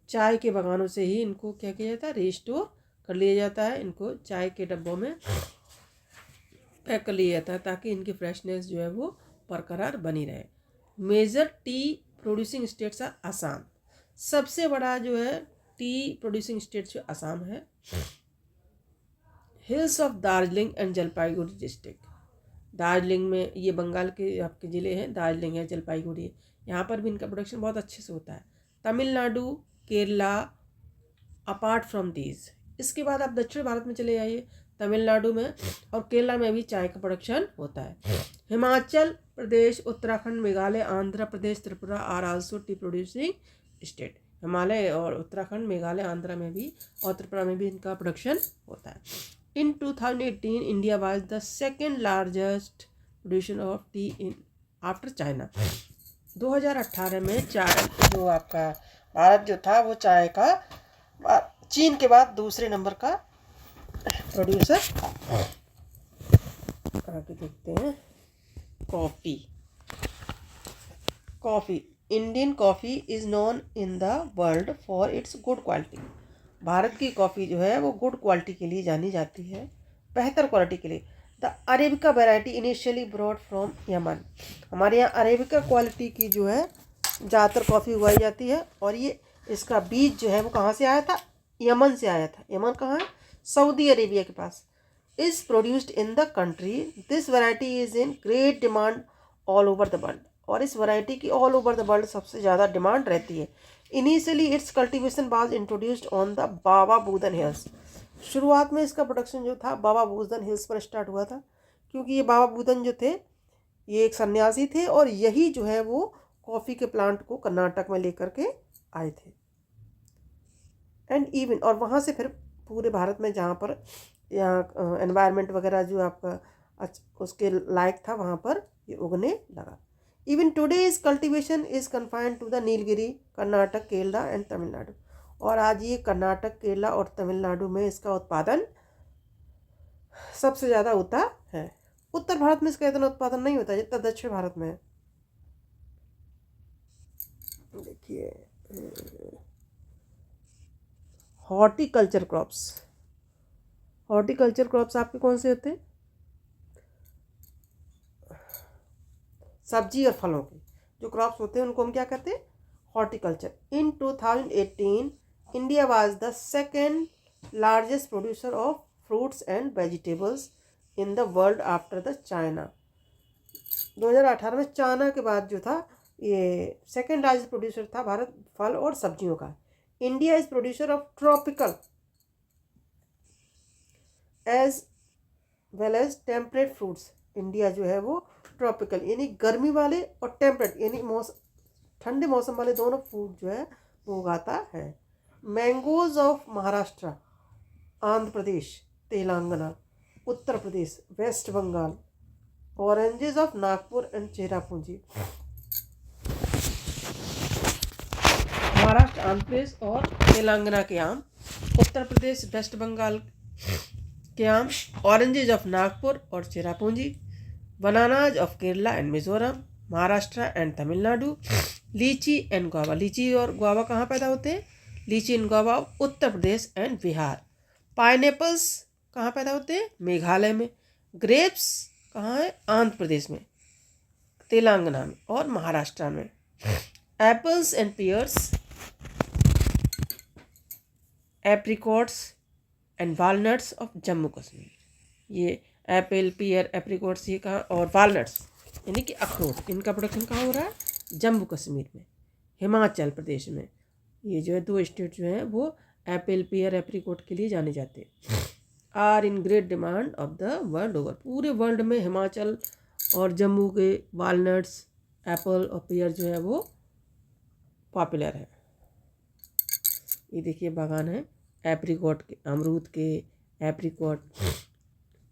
चाय के बागानों से ही इनको क्या किया जाता है? रिस्टोर कर लिया जाता है। इनको चाय के डब्बों में पैक कर लिया जाता है ताकि इनकी फ्रेशनेस जो है वो बरकरार बनी रहे। Major tea producing states are Assam. सबसे बड़ा जो है टी प्रोड्यूसिंग स्टेट जो आसाम है। Hills of Darjeeling and Jalpaiguri district. Darjeeling में, ये बंगाल के आपके ज़िले हैं, दार्जिलिंग है, जलपाईगुड़ी है, यहाँ पर भी इनका प्रोडक्शन बहुत अच्छे से होता है। Tamil Nadu, Kerala apart from these. इसके बाद आप दक्षिण भारत में चले जाइए, तमिलनाडु में और केरला में भी चाय का प्रोडक्शन होता है। Himachal Pradesh, Uttarakhand, Meghalaya, Andhra Pradesh, Tripura are also tea producing state. Himalaya और उत्तराखंड, मेघालय, आंध्र में भी और त्रिपुरा में भी इनका प्रोडक्शन होता है। इन 2018 India was the second largest producer of T in after China. 2018 में चाय जो आपका भारत जो था वो चाय का चीन के बाद दूसरे नंबर का प्रोड्यूसर। आगे देखते हैं coffee. Indian coffee is known in the world for its good quality. Bharat की कॉफ़ी जो है वो गुड क्वालिटी के लिए जानी जाती है, बेहतर क्वालिटी के लिए। The arabica variety initially broad from Yemen. हमारे यहाँ अरेबिका क्वालिटी की जो है ज़्यादातर कॉफ़ी उगाई जाती है, और ये इसका बीज जो है वो कहाँ से आया था? यमन से आया था। यमन कहाँ है? सऊदी अरेबिया के पास। Is produced in the country. This variety is in great demand all over the world. और इस वैरायटी की ऑल ओवर द वर्ल्ड सबसे ज़्यादा डिमांड रहती है। Initially its cultivation was introduced on the Baba Budan hills. शुरुआत में इसका प्रोडक्शन जो था बाबा बूदन हिल्स पर स्टार्ट हुआ था, क्योंकि ये बाबा बूदन जो थे ये एक सन्यासी थे और यही जो है वो कॉफ़ी के प्लांट को कर्नाटक में लेकर के आए थे। एंड इवन और वहाँ से फिर पूरे भारत में जहाँ पर यहाँ एनवायरनमेंट वगैरह जो आपका उसके लायक था वहाँ पर ये उगने लगा। Even today is cultivation is confined to the Nilgiri, Karnataka, Kerala and Tamil Nadu. और आज ये कर्नाटक, केरला और तमिलनाडु में इसका उत्पादन सबसे ज़्यादा होता है। उत्तर भारत में इसका इतना उत्पादन नहीं होता जितना दक्षिण भारत में है। देखिए हॉर्टिकल्चर क्रॉप्स। हॉर्टिकल्चर क्रॉप्स आपके कौन से होते हैं? सब्जी और फलों के जो क्रॉप्स होते हैं उनको हम क्या कहते हैं? Horticulture. In 2018 India was the second largest producer of fruits and vegetables in the world after the China. 2018 में चाइना के बाद जो था ये सेकेंड लार्जेस्ट प्रोड्यूसर था भारत फल और सब्जियों का। India is producer of tropical as well as temperate fruits. India जो है वो ट्रॉपिकल यानी गर्मी वाले और टेम्परेट यानी ठंडे मौसम वाले दोनों फ्रूट जो है वो उगाता है। Mangoes of Maharashtra, Andhra Pradesh, Telangana, Uttar Pradesh, West Bengal. Oranges of Nagpur and Cherrapunji. Maharashtra, Andhra Pradesh और तेलंगाना के आम, उत्तर प्रदेश, वेस्ट बंगाल के आम, ऑरेंजेस ऑफ नागपुर और Cherrapunji, bananas of Kerala and Mizoram, Maharashtra and Tamil Nadu, लीची एंड गुआवा। लीची और गुआवा कहाँ पैदा होते हैं? लीची and guava Uttar Pradesh and Bihar. Pineapples कहाँ पैदा होते हैं? मेघालय में। ग्रेप्स कहाँ है? आंध्र प्रदेश में, तेलंगाना में और महाराष्ट्र में। Apples and pears, apricots and walnuts of Jammu Kashmir. ये एप्पल, पियर, एप्रिकॉट्स ये कहाँ, और वालनट्स यानी कि अखरोट, इनका प्रोडक्शन कहाँ हो रहा है? जम्मू कश्मीर में, हिमाचल प्रदेश में। ये जो है दो स्टेट जो हैं वो एप्पल, पियर, एप्रिकॉट के लिए जाने जाते हैं। Are in great demand of the world over. पूरे वर्ल्ड में हिमाचल और जम्मू के वालनट्स, एप्पल और पियर जो है वो पॉपुलर है। ये देखिए बागान है एप्रिकॉट के, अमरूद के, एप्रिकॉट,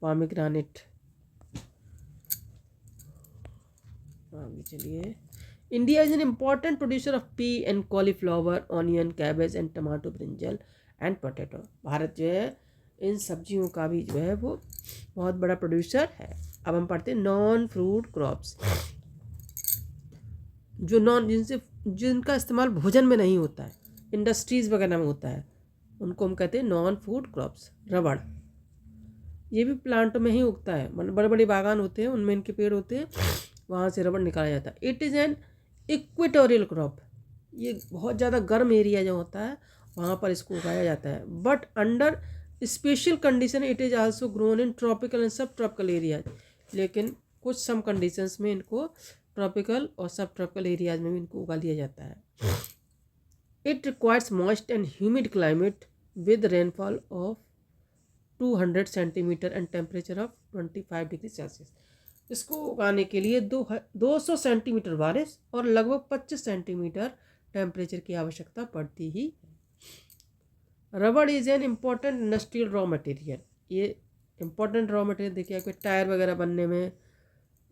पॉमीग्रेनेट। आगे चलिए। India is an important producer of P and cauliflower, onion, cabbage and tomato, brinjal and potato. Bharat जो है इन सब्जियों का भी जो है वो बहुत बड़ा प्रोड्यूसर है। अब हम पढ़ते हैं नॉन फ्रूट क्रॉप्स। जो जिनका इस्तेमाल भोजन में नहीं होता है, इंडस्ट्रीज़ वगैरह में होता है, उनको हम कहते हैं नॉन फूड क्रॉप्स। रबड़, ये भी प्लांट में ही उगता है, मतलब बड़े बड़े बागान होते हैं उनमें इनके पेड़ होते हैं, वहाँ से रबड़ निकाला जाता है। It is an equatorial crop. ये बहुत ज़्यादा गर्म एरिया जो होता है वहाँ पर इसको उगाया जाता है। But under special condition it is also grown in tropical and सब ट्रॉपिकल एरियाज। लेकिन कुछ सम कंडीशंस में इनको ट्रॉपिकल और सब ट्रॉपिकल एरियाज में भी इनको उगा लिया जाता है। It requires moist and humid climate with rainfall of 200 centimetre and temperature of 25 degree Celsius. इसको उगाने के लिए 200 सेंटीमीटर बारिश और लगभग 25 सेंटीमीटर टेम्परेचर की आवश्यकता पड़ती ही है। रबड़ is an important industrial raw material. ये इम्पॉर्टेंट रॉ मटेरियल देखिए आपके टायर वगैरह बनने में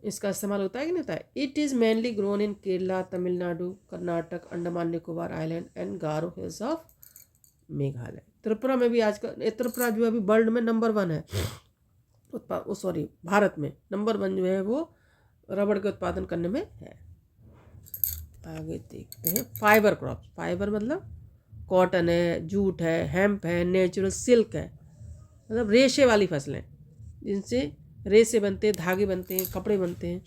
इसका इस्तेमाल होता है कि नहीं होता है। It is mainly grown in Kerala, Tamil Nadu, Karnataka, Andaman Nicobar island and Garo hills of Meghalaya. Tripura में भी आजकल, त्रिपुरा जो अभी वर्ल्ड में नंबर 1 है भारत में नंबर 1 जो है वो रबड़ के उत्पादन करने में है। आगे देखते हैं फाइबर क्रॉप्स। फाइबर मतलब कॉटन है, जूट है, हेम्प है, नेचुरल सिल्क है, मतलब रेशे वाली फसलें जिनसे रेशे बनते हैं, धागे बनते हैं, कपड़े बनते हैं,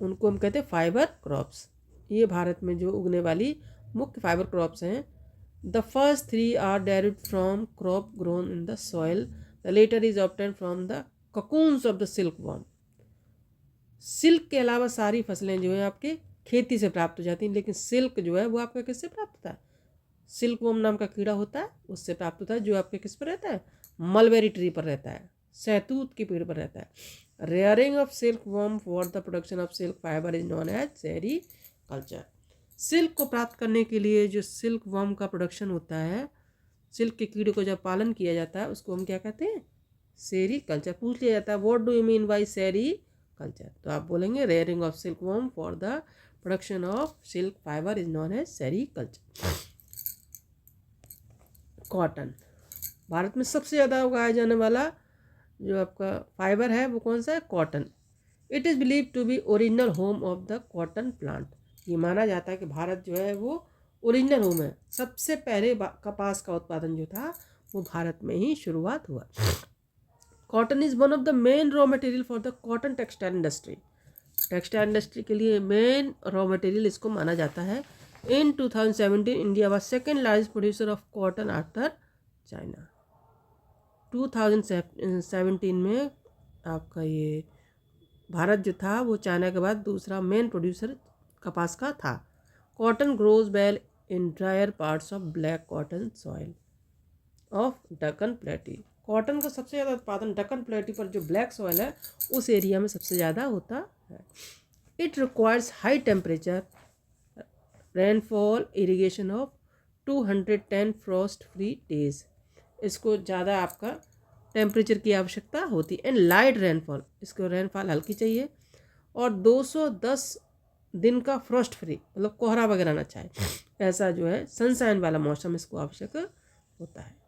उनको हम कहते हैं फाइबर क्रॉप्स। ये भारत में जो उगने वाली मुख्य फाइबर क्रॉप्स हैं। The first 3 are derived from crop grown in the soil, the latter is obtained from the cocoons of the silk worm। Silk के अलावा सारी फसलें जो है आपके खेती से प्राप्त हो जाती हैं, लेकिन सिल्क जो है वो आपका किससे प्राप्त होता है? सिल्क वर्म नाम का कीड़ा होता है, उससे प्राप्त होता है, जो आपके किस पर रहता है? मलबेरी ट्री पर रहता है, सहतूत के पेड़ पर रहता है। Rearing of silkworm for the production of silk fibre is known as sericulture. Silk को प्राप्त करने के लिए जो सिल्क वर्म का प्रोडक्शन होता है, सिल्क के कीड़े को जब पालन किया जाता है, उसको हम क्या कहते हैं? सेरीकल्चर। पूछ लिया जाता है what do you mean by sericulture, तो आप बोलेंगे rearing of silkworm for the production of silk fibre is known as sericulture. Cotton, Bharat में सबसे ज़्यादा उगाया जाने वाला जो आपका फाइबर है वो कौन सा है? Cotton. It is believe to be original home of the cotton plant. ये माना जाता है कि भारत जो है वो ओरिजिनल होम है, सबसे पहले कपास का उत्पादन जो था वो भारत में ही शुरुआत हुआ। Cotton is one of the main raw material for the cotton textile industry. Textile industry के लिए मेन रॉ मटेरियल इसको माना जाता है। इन 2017 India was second largest producer of cotton after China. 2017 में आपका ये भारत जो था वो चाइना के बाद दूसरा मेन प्रोड्यूसर कपास का था। Cotton grows well in drier parts of black cotton soil of Deccan plateau. Cotton का सबसे ज़्यादा उत्पादन डकन प्लेटी पर जो ब्लैक सॉइल है उस एरिया में सबसे ज़्यादा होता है। It requires high temperature, rainfall, irrigation of 210 Frost free days. इसको ज़्यादा आपका टेम्परेचर की आवश्यकता होती है। एंड लाइट रेनफॉल, इसको रेनफॉल हल्की चाहिए, और 210 दिन का फ्रॉस्ट फ्री, मतलब कोहरा वगैरह ना चाहे, ऐसा जो है सनशाइन वाला मौसम इसको आवश्यक होता है।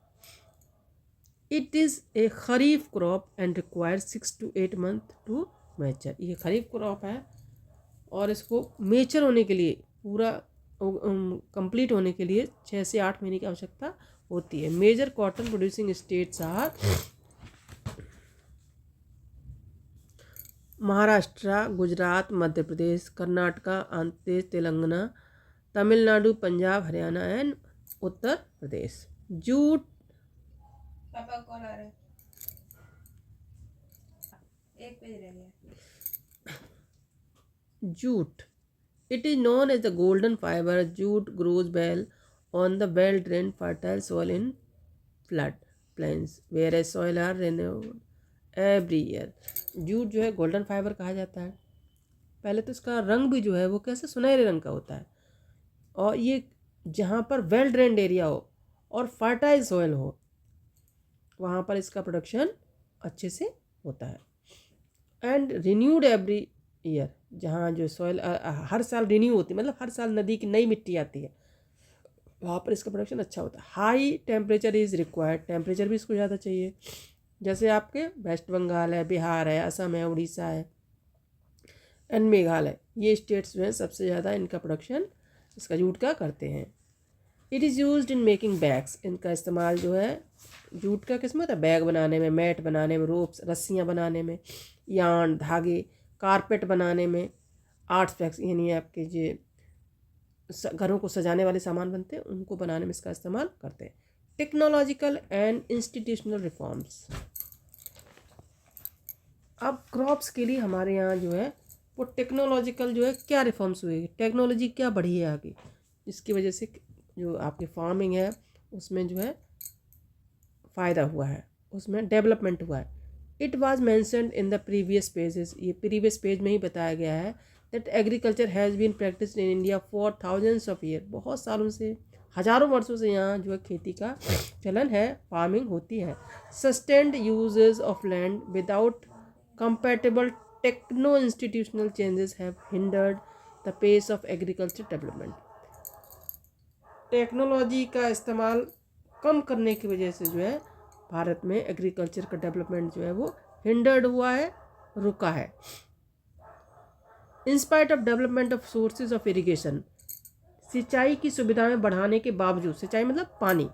It is a kharif crop and require 6 to 8 months to mature. ये खरीफ क्रॉप है और इसको मेचर होने के लिए, पूरा कंप्लीट होने के लिए 6 से 8 महीने की आवश्यकता होती है। Major cotton producing states are Maharashtra, Gujarat, Madhya Pradesh, Karnataka, Andhra Pradesh, Telangana, Tamil Nadu, Punjab, Haryana and Uttar Pradesh. Jute, पापा कॉल आ रहा है, एक पेज रह गया। jute. It is known as the golden fiber. Jute grows well on the well-drained fertile soil in flood plains, whereas soil are renewed every year. Jute जो है golden fibre कहा जाता है। पहले तो इसका रंग भी जो है वो कैसे सुनहरे रंग का होता है, और ये जहाँ पर वेल ड्रेन्ड एरिया हो और फर्टाइल सॉइल हो वहाँ पर इसका प्रोडक्शन अच्छे से होता है। एंड रिन्यूड एवरी ईयर, जहाँ जो सॉइल हर साल रिन्यू होती है, मतलब हर साल नदी की नई मिट्टी आती है, वहाँ पर इसका प्रोडक्शन अच्छा होता है। High temperature is required, temperature भी इसको ज़्यादा चाहिए। जैसे आपके वेस्ट बंगाल है, बिहार है, असम है, उड़ीसा है एंड मेघालय, ये स्टेट्स जो हैं सबसे ज़्यादा इनका प्रोडक्शन इसका जूट का करते हैं। It is used in making bags, इनका इस्तेमाल जो है जूट का किस में होता है? बैग बनाने में, मैट बनाने में, रोप्स रस्सियाँ बनाने में, यार्न धागे, कारपेट बनाने में, आर्ट्स फैक्स यानी आपके जो घरों को सजाने वाले सामान बनते हैं उनको बनाने में इसका इस्तेमाल करते हैं। Technological and institutional reforms. अब क्रॉप्स के लिए हमारे यहाँ जो है वो टेक्नोलॉजिकल जो है क्या रिफॉर्म्स हुए, टेक्नोलॉजी क्या बढ़ी है आगे, इसकी वजह से जो आपकी फार्मिंग है उसमें जो है फ़ायदा हुआ है, उसमें डेवलपमेंट हुआ है। It was mentioned in the previous pages, ये प्रीवियस पेज में ही बताया गया है that agriculture has been practised in India for thousands of year. बहुत सालों से, हज़ारों वर्षों से यहाँ जो है खेती का चलन है, फार्मिंग होती है। Sustained uses of land without compatible techno institutional changes have hindered the pace of agriculture development. Technology का इस्तेमाल कम करने की वजह से जो है भारत में एग्रीकल्चर का डेवलपमेंट जो है वो हिंडर्ड हुआ है, रुका है। In spite of development of sources of irrigation, सिंचाई की सुविधाएं बढ़ाने के बावजूद, सिंचाई मतलब पानी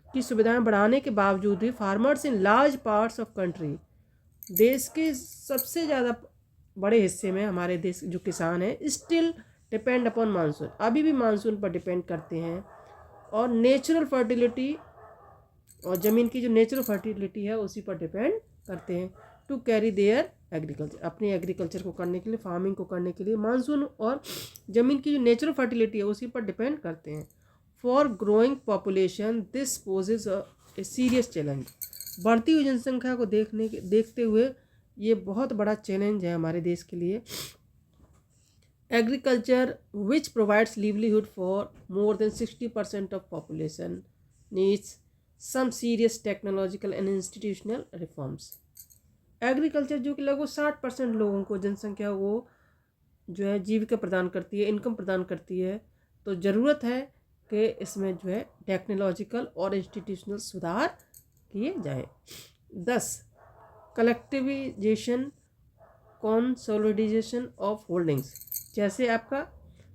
की सुविधाएं बढ़ाने के बावजूद भी farmers in large parts of country, देश के सबसे ज़्यादा बड़े हिस्से में हमारे देश जो किसान हैं स्टिल डिपेंड अपॉन मानसून, अभी भी मानसून पर डिपेंड करते हैं। और नेचुरल फर्टिलिटी, और ज़मीन की जो नेचुरल फर्टिलिटी है उसी पर डिपेंड करते हैं टू कैरी देयर एग्रीकल्चर, अपने एग्रीकल्चर को करने के लिए, फार्मिंग को करने के लिए मानसून और ज़मीन की जो नेचुरल फर्टिलिटी है उसी पर डिपेंड करते हैं। For growing population this poses a serious challenge. बढ़ती हुई जनसंख्या को देखते हुए ये बहुत बड़ा चैलेंज है हमारे देश के लिए। Agriculture which provides livelihood for more than 60% of population needs some serious technological and institutional reforms. Agriculture जो कि लगभग 60% लोगों को, जनसंख्या को जो है जीविका प्रदान करती है, इनकम प्रदान करती है, तो ज़रूरत है कि इसमें जो है टेक्नोलॉजिकल और इंस्टीट्यूशनल सुधार किए जाए। 10 कलेक्टिविजेशन कंसोलिडेशन ऑफ होल्डिंग्स। जैसे आपका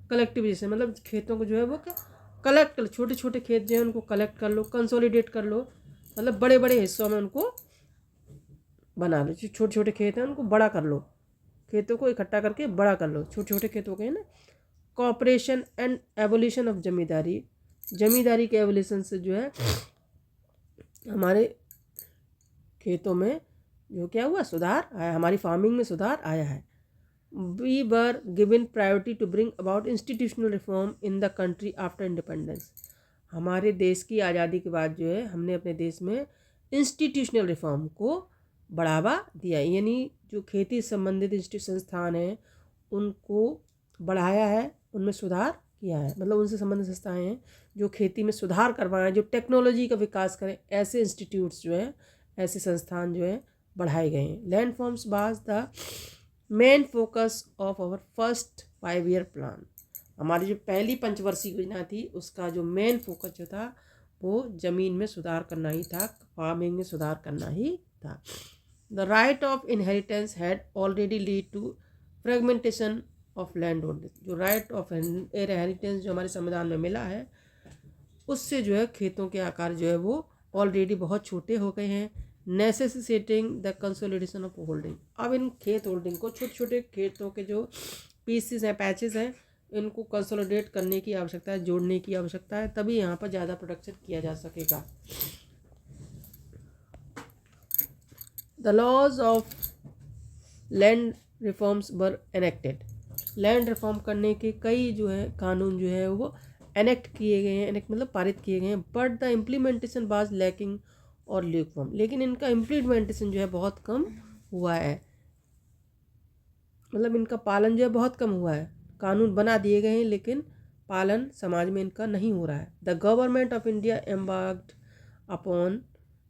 कलेक्टिविजेशन मतलब खेतों को जो है वो क्या कलेक्ट कर, छोटे छोटे खेत जो है उनको कलेक्ट कर लो, कंसोलिडेट कर लो, मतलब बड़े बड़े हिस्सों में उनको बना लो। जो छोटे छोटे खेत हैं उनको बड़ा कर लो, खेतों को इकट्ठा करके बड़ा कर लो, छोटे छोटे खेत हो गए ना। कॉपरेशन एंड एवोल्यूशन ऑफ जमींदारी। जमींदारी के एवोल्यूशन से जो है हमारे खेतों में जो क्या हुआ, सुधार आया, हमारी फार्मिंग में सुधार आया है। We were given priority to bring about institutional reform in the country after independence. हमारे देश की आज़ादी के बाद जो है हमने अपने देश में इंस्टीट्यूशनल रिफॉर्म को बढ़ावा दिया, यानी जो खेती संबंधित संस्थान हैं उनको बढ़ाया है, उनमें सुधार किया है। मतलब उनसे संबंधित संस्थाएं हैं जो खेती में सुधार करवाएं, जो टेक्नोलॉजी का विकास करें, ऐसे इंस्टीट्यूट्स जो हैं, ऐसे संस्थान जो हैं बढ़ाए गए हैं। Land forms was the main focus of our first 5 year plan. हमारी जो पहली पंचवर्षीय योजना थी उसका जो मेन फोकस जो था वो ज़मीन में सुधार करना ही था, फार्मिंग में सुधार करना ही था। The right of inheritance had already lead to fragmentation of land holding. जो राइट ऑफ इनहेरिटेंस जो हमारे संविधान में मिला है उससे जो है खेतों के आकार जो है वो ऑलरेडी बहुत छोटे हो गए हैं। Necessitating the consolidation of holding. अब इन खेत होल्डिंग को, छोटे छोटे खेतों के जो पीसेस हैं, पैचेस हैं, इनको कंसोलिडेट करने की आवश्यकता है, जोड़ने की आवश्यकता है, तभी यहाँ पर ज़्यादा प्रोडक्शन किया जा सकेगा। The laws of land reforms were enacted. Land reform करने के कई जो है कानून जो है वो एनेक्ट किए गए हैं, एनेक्ट मतलब पारित किए गए हैं, but the implementation was lacking और ल्यूकवार्म। लेकिन इनका इम्प्लीमेंटेशन जो है बहुत कम हुआ है, मतलब इनका पालन जो है बहुत कम हुआ है। कानून बना दिए गए हैं लेकिन पालन समाज में इनका नहीं हो रहा है। The government of India embarked upon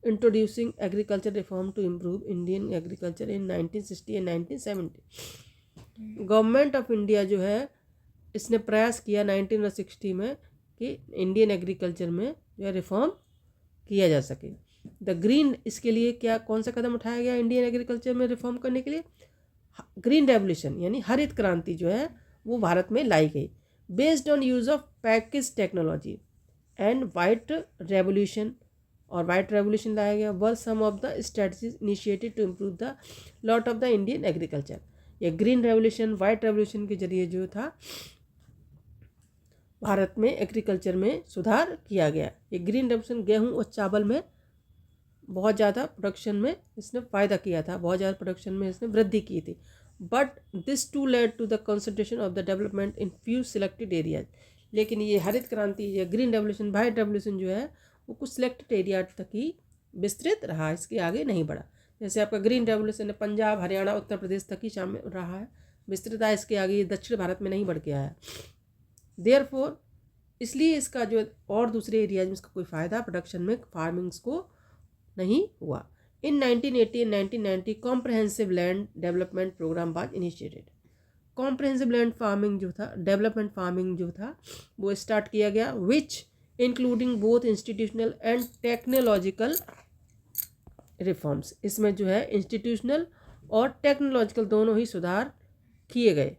introducing agriculture reform to improve Indian agriculture in 1960 and 1970। Government of India जो है इसने प्रयास किया 1960 में कि इंडियन एग्रीकल्चर में जो है रिफॉर्म किया जा सके। द ग्रीन, इसके लिए क्या कौन सा कदम उठाया गया इंडियन एग्रीकल्चर में रिफॉर्म करने के लिए? ग्रीन रेवोल्यूशन यानी हरित क्रांति जो है वो भारत में लाई गई, based on use of package technology and white revolution. और वाइट रेवोल्यूशन लाया गया were some of the strategies initiated to improve the lot of the Indian agriculture. ये ग्रीन रेवोल्यूशन, वाइट रेवोल्यूशन के जरिए जो था भारत में एग्रीकल्चर में सुधार किया गया। ये ग्रीन रेवोल्यूशन गेहूं और चावल में बहुत ज़्यादा प्रोडक्शन में इसने फ़ायदा किया था, बहुत ज़्यादा प्रोडक्शन में इसने वृद्धि की थी। But this too led to the concentration of the development in few selected areas. लेकिन ये हरित क्रांति, ये ग्रीन रेवोल्यूशन, वाइट रेवोल्यूशन जो है वो कुछ सिलेक्टेड एरिया तक ही विस्तृत रहा, इसके आगे नहीं बढ़ा। जैसे आपका ग्रीन रेवोल्यूशन है पंजाब, हरियाणा, उत्तर प्रदेश तक ही शामिल रहा है, विस्तृत है, इसके आगे ये दक्षिण भारत में नहीं बढ़ के आया। देयरफॉर इसलिए इसका जो और दूसरे एरियाज में इसका कोई फ़ायदा प्रोडक्शन में, फार्मिंग्स को नहीं हुआ। In 1980 and 1990 comprehensive land development programme was initiated. Comprehensive land farming जो था, डेवलपमेंट फार्मिंग जो था वो स्टार्ट किया गया, which including both institutional and technological reforms. इसमें जो है इंस्टीट्यूशनल और टेक्नोलॉजिकल दोनों ही सुधार किए गए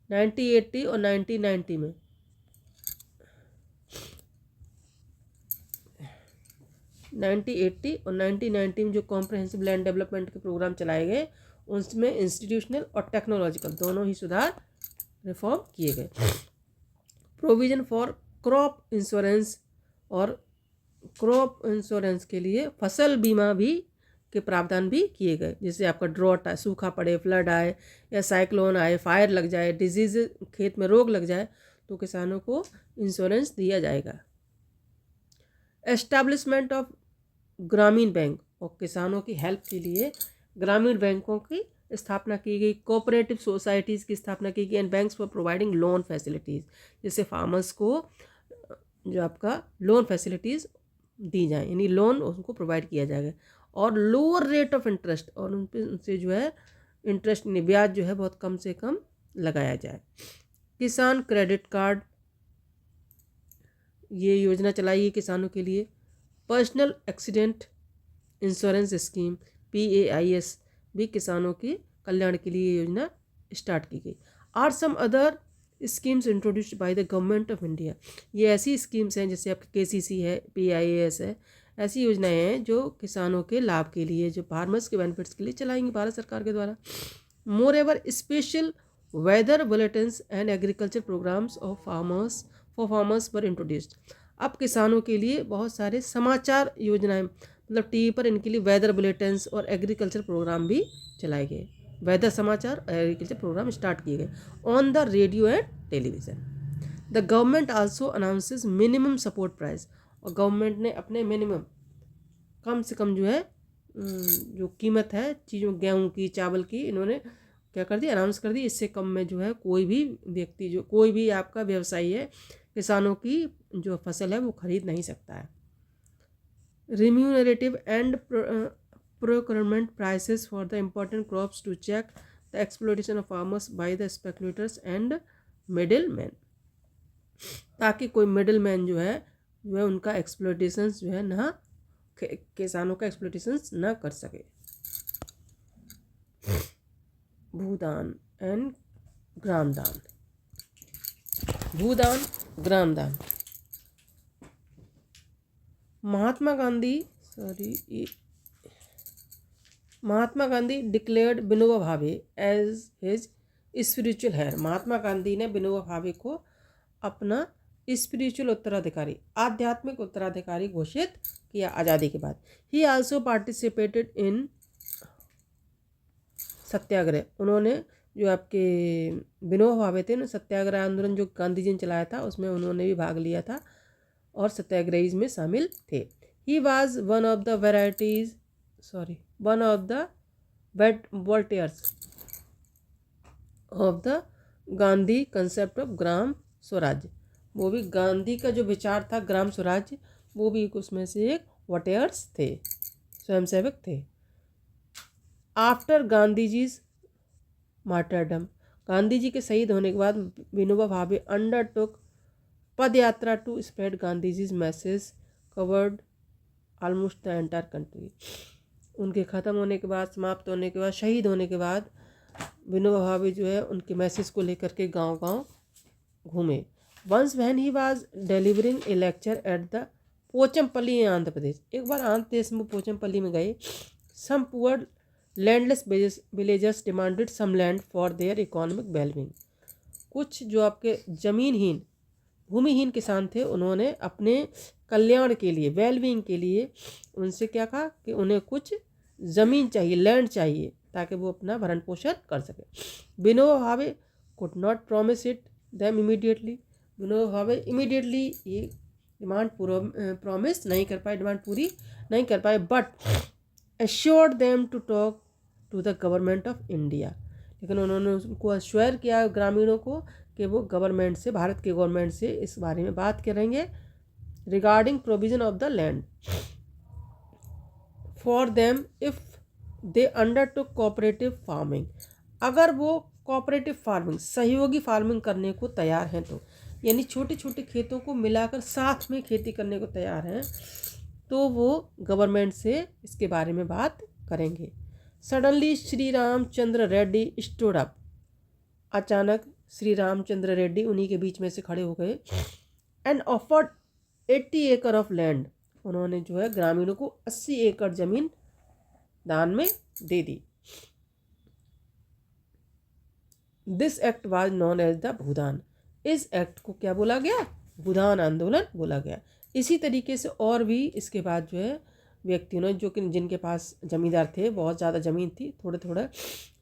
1980 और 1990 में। 1980 और 1990 में जो कॉम्प्रहेंसिव लैंड डेवलपमेंट के प्रोग्राम चलाए गए उसमें इंस्टीट्यूशनल और टेक्नोलॉजिकल दोनों ही सुधार रिफॉर्म किए गए। प्रोविज़न फॉर क्रॉप इंश्योरेंस, और क्रॉप इंश्योरेंस के लिए फसल बीमा भी के प्रावधान भी किए गए। जैसे आपका ड्रॉट आए, सूखा पड़े, फ्लड आए या साइक्लोन आए, फायर लग जाए, डिजीज खेत में रोग लग जाए तो किसानों को इंश्योरेंस दिया जाएगा। एस्टैब्लिशमेंट ऑफ ग्रामीण बैंक, और किसानों की हेल्प के लिए ग्रामीण बैंकों की स्थापना की गई। कोऑपरेटिव सोसाइटीज़ की स्थापना की गई and banks for providing loan facilities, जैसे फार्मर्स को जो आपका लोन फैसिलिटीज़ दी जाए, यानी लोन उनको प्रोवाइड किया जाएगा। और लोअर रेट ऑफ इंटरेस्ट, और उन पर उनसे जो है इंटरेस्ट ब्याज जो है बहुत कम से कम लगाया जाए। किसान क्रेडिट कार्ड, ये योजना चलाई है किसानों के लिए। Personal accident insurance scheme PAIS भी किसानों के कल्याण के लिए योजना स्टार्ट की गई। Are some other schemes introduced by the government of India, ये ऐसी स्कीम्स हैं जैसे आपके KCC है, PIAS है, ऐसी योजनाएं हैं जो किसानों के लाभ के लिए, जो फार्मर्स के बेनिफिट्स के लिए चलाएंगी भारत सरकार के द्वारा। Moreover special weather bulletins and agriculture programmes of farmers were introduced. अब किसानों के लिए बहुत सारे समाचार योजनाएं, मतलब टीवी पर इनके लिए वेदर बुलेटिन्स और एग्रीकल्चर प्रोग्राम भी चलाए गए। वेदर समाचार और एग्रीकल्चर प्रोग्राम स्टार्ट किए गए on the radio and television. The government also announces minimum support price, और गवर्नमेंट ने अपने मिनिमम, कम से कम जो है जो कीमत है चीज़ों, गेहूँ की, चावल की, इन्होंने क्या कर दी, अनाउंस कर दी। इससे कम में जो है कोई भी व्यक्ति, जो कोई भी आपका व्यवसायी है, किसानों की जो फसल है वो खरीद नहीं सकता है। Remunerative and procurement prices for the important crops to check the exploitation of farmers by the speculators and middlemen, ताकि कोई मिडलमैन जो है उनका एक्सप्लोइटेशन जो है ना, किसानों का एक्सप्लोइटेशन ना कर सके। Bhoodan and Gramdan. Bhoodan, Gramdan. Mahatma Gandhi declared Vinoba Bhave as his spiritual heir. Mahatma Gandhi ने विनोबा भावे को अपना स्पिरिचुअल उत्तराधिकारी, आध्यात्मिक उत्तराधिकारी घोषित किया आज़ादी के बाद। ही आल्सो पार्टिसिपेटेड इन सत्याग्रह। उन्होंने जो आपके विनोबा भावे थे, सत्याग्रह आंदोलन जो गांधी जी ने चलाया था उसमें उन्होंने भी भाग लिया था और सत्याग्रही में शामिल थे। He was one of the volunteers of the Gandhi concept of Gram Swaraj. वो भी गांधी का जो विचार था ग्राम स्वराज, वो भी उसमें से एक वॉटियर्स थे, स्वयंसेवक थे। आफ्टर गांधी जी मार्टरडम, गांधी जी के शहीद होने के बाद Vinoba Bhave undertook pad yatra to spread Gandhi ji message covered almost the entire country. उनके ख़त्म होने के बाद, समाप्त होने के बाद, शहीद होने के बाद विनोबा भावे जो है उनके मैसेज को लेकर के गांव-गांव घूमे। Once when he was delivering a lecture at the Pochampalli in Andhra Pradesh, एक बार आंध्र प्रदेश में पोचमपल्ली में गए। Some poor landless villagers demanded some land for their economic wellbeing. कुछ जो आपके ज़मीनहीन, भूमिहीन किसान थे, उन्होंने अपने कल्याण के लिए, वेलबींग के लिए उनसे क्या कहा कि उन्हें कुछ ज़मीन चाहिए, लैंड चाहिए, ताकि वो अपना भरण पोषण कर सके। Vinoba Bhave could not promise it them immediately. Vinoba Bhave immediately ये डिमांड प्रॉमिस नहीं कर पाए, डिमांड पूरी नहीं कर पाए, but assured them to talk to the government of India. लेकिन उन्होंने उनको अश्योर किया ग्रामीणों को कि वो गवर्नमेंट से, भारत के गवर्नमेंट से इस बारे में बात करेंगे regarding provision of the land for them if they undertook cooperative farming. अगर वो कोऑपरेटिव फार्मिंग, सहयोगी फार्मिंग करने को तैयार हैं तो, यानी छोटे छोटे खेतों को मिलाकर साथ में खेती करने को तैयार हैं, तो वो गवर्नमेंट से इसके बारे में बात करेंगे। Suddenly Shri Ramchandra Reddy stood up. अचानक श्री रामचंद्र रेड्डी उन्हीं के बीच में से खड़े हो गए। एंड ऑफर्ड 80 एकड़ ऑफ लैंड। उन्होंने जो है ग्रामीणों को 80 एकड़ ज़मीन दान में दे दी। This act was known as the Bhoodan. इस एक्ट को क्या बोला गया? भूदान आंदोलन बोला गया। इसी तरीके से और भी इसके बाद जो है व्यक्तियों ने जो कि जिनके पास जमींदार थे, बहुत ज़्यादा ज़मीन थी, थोड़े थोड़े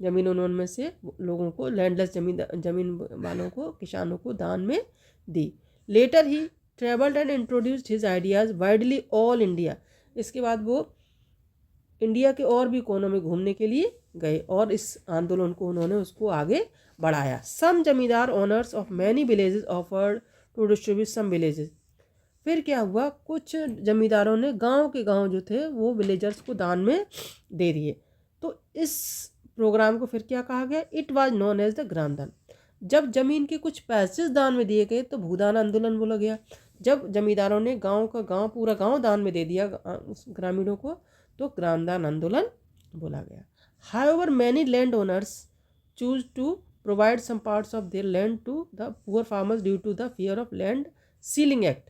ज़मीन उन्होंने में से लोगों को, लैंडलेस ज़मीन वालों को, किसानों को दान में दी। Later he travelled and introduced his ideas widely all India. इसके बाद वो इंडिया के और भी कोनों में घूमने के लिए गए और इस आंदोलन को उन्होंने उसको आगे बढ़ाया। Some zamindar owners of many villages offered to distribute some villages. फिर क्या हुआ, कुछ जमींदारों ने गांव के गांव जो थे वो विलेजर्स को दान में दे दिए। तो इस प्रोग्राम को फिर क्या कहा गया, it was known as the Gramdan. जब जमीन के कुछ पैसे दान में दिए गए तो भूदान आंदोलन बोला गया। जब जमींदारों ने गांव का गांव, पूरा गांव दान में दे दिया उस ग्रामीणों को, तो ग्रामदान आंदोलन बोला गया। However many landowners choose to provide some parts of their land to the poor farmers due to the fear of land ceiling act.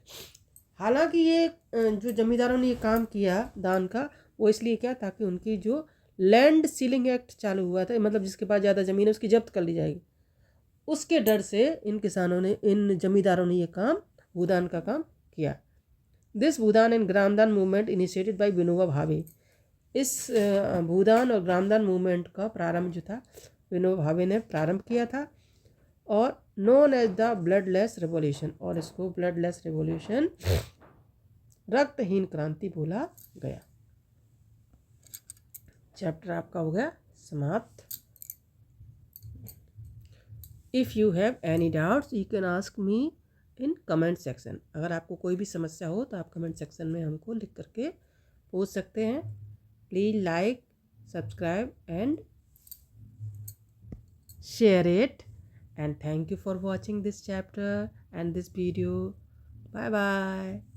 हालांकि ये जो जमींदारों ने ये काम किया दान का, वो इसलिए क्या, ताकि उनकी जो लैंड सीलिंग एक्ट चालू हुआ था, मतलब जिसके पास ज़्यादा ज़मीन है उसकी जब्त कर ली जाएगी, उसके डर से इन किसानों ने, इन जमींदारों ने ये काम, भूदान का काम किया। This Bhoodan and Gramdan movement initiated by Vinoba Bhave. इस भूदान और ग्रामदान मूवमेंट का प्रारंभ जो था विनोबा भावे ने प्रारंभ किया था, और known as the bloodless revolution, और इसको ब्लडलेस रेवोल्यूशन, रक्तहीन क्रांति बोला गया। चैप्टर आपका हो गया समाप्त। If you have any doubts you can ask me in comment section. अगर आपको कोई भी समस्या हो तो आप कमेंट सेक्शन में हमको लिख करके पूछ सकते हैं। Please like, subscribe and share it, and thank you for watching this chapter and this video. Bye bye.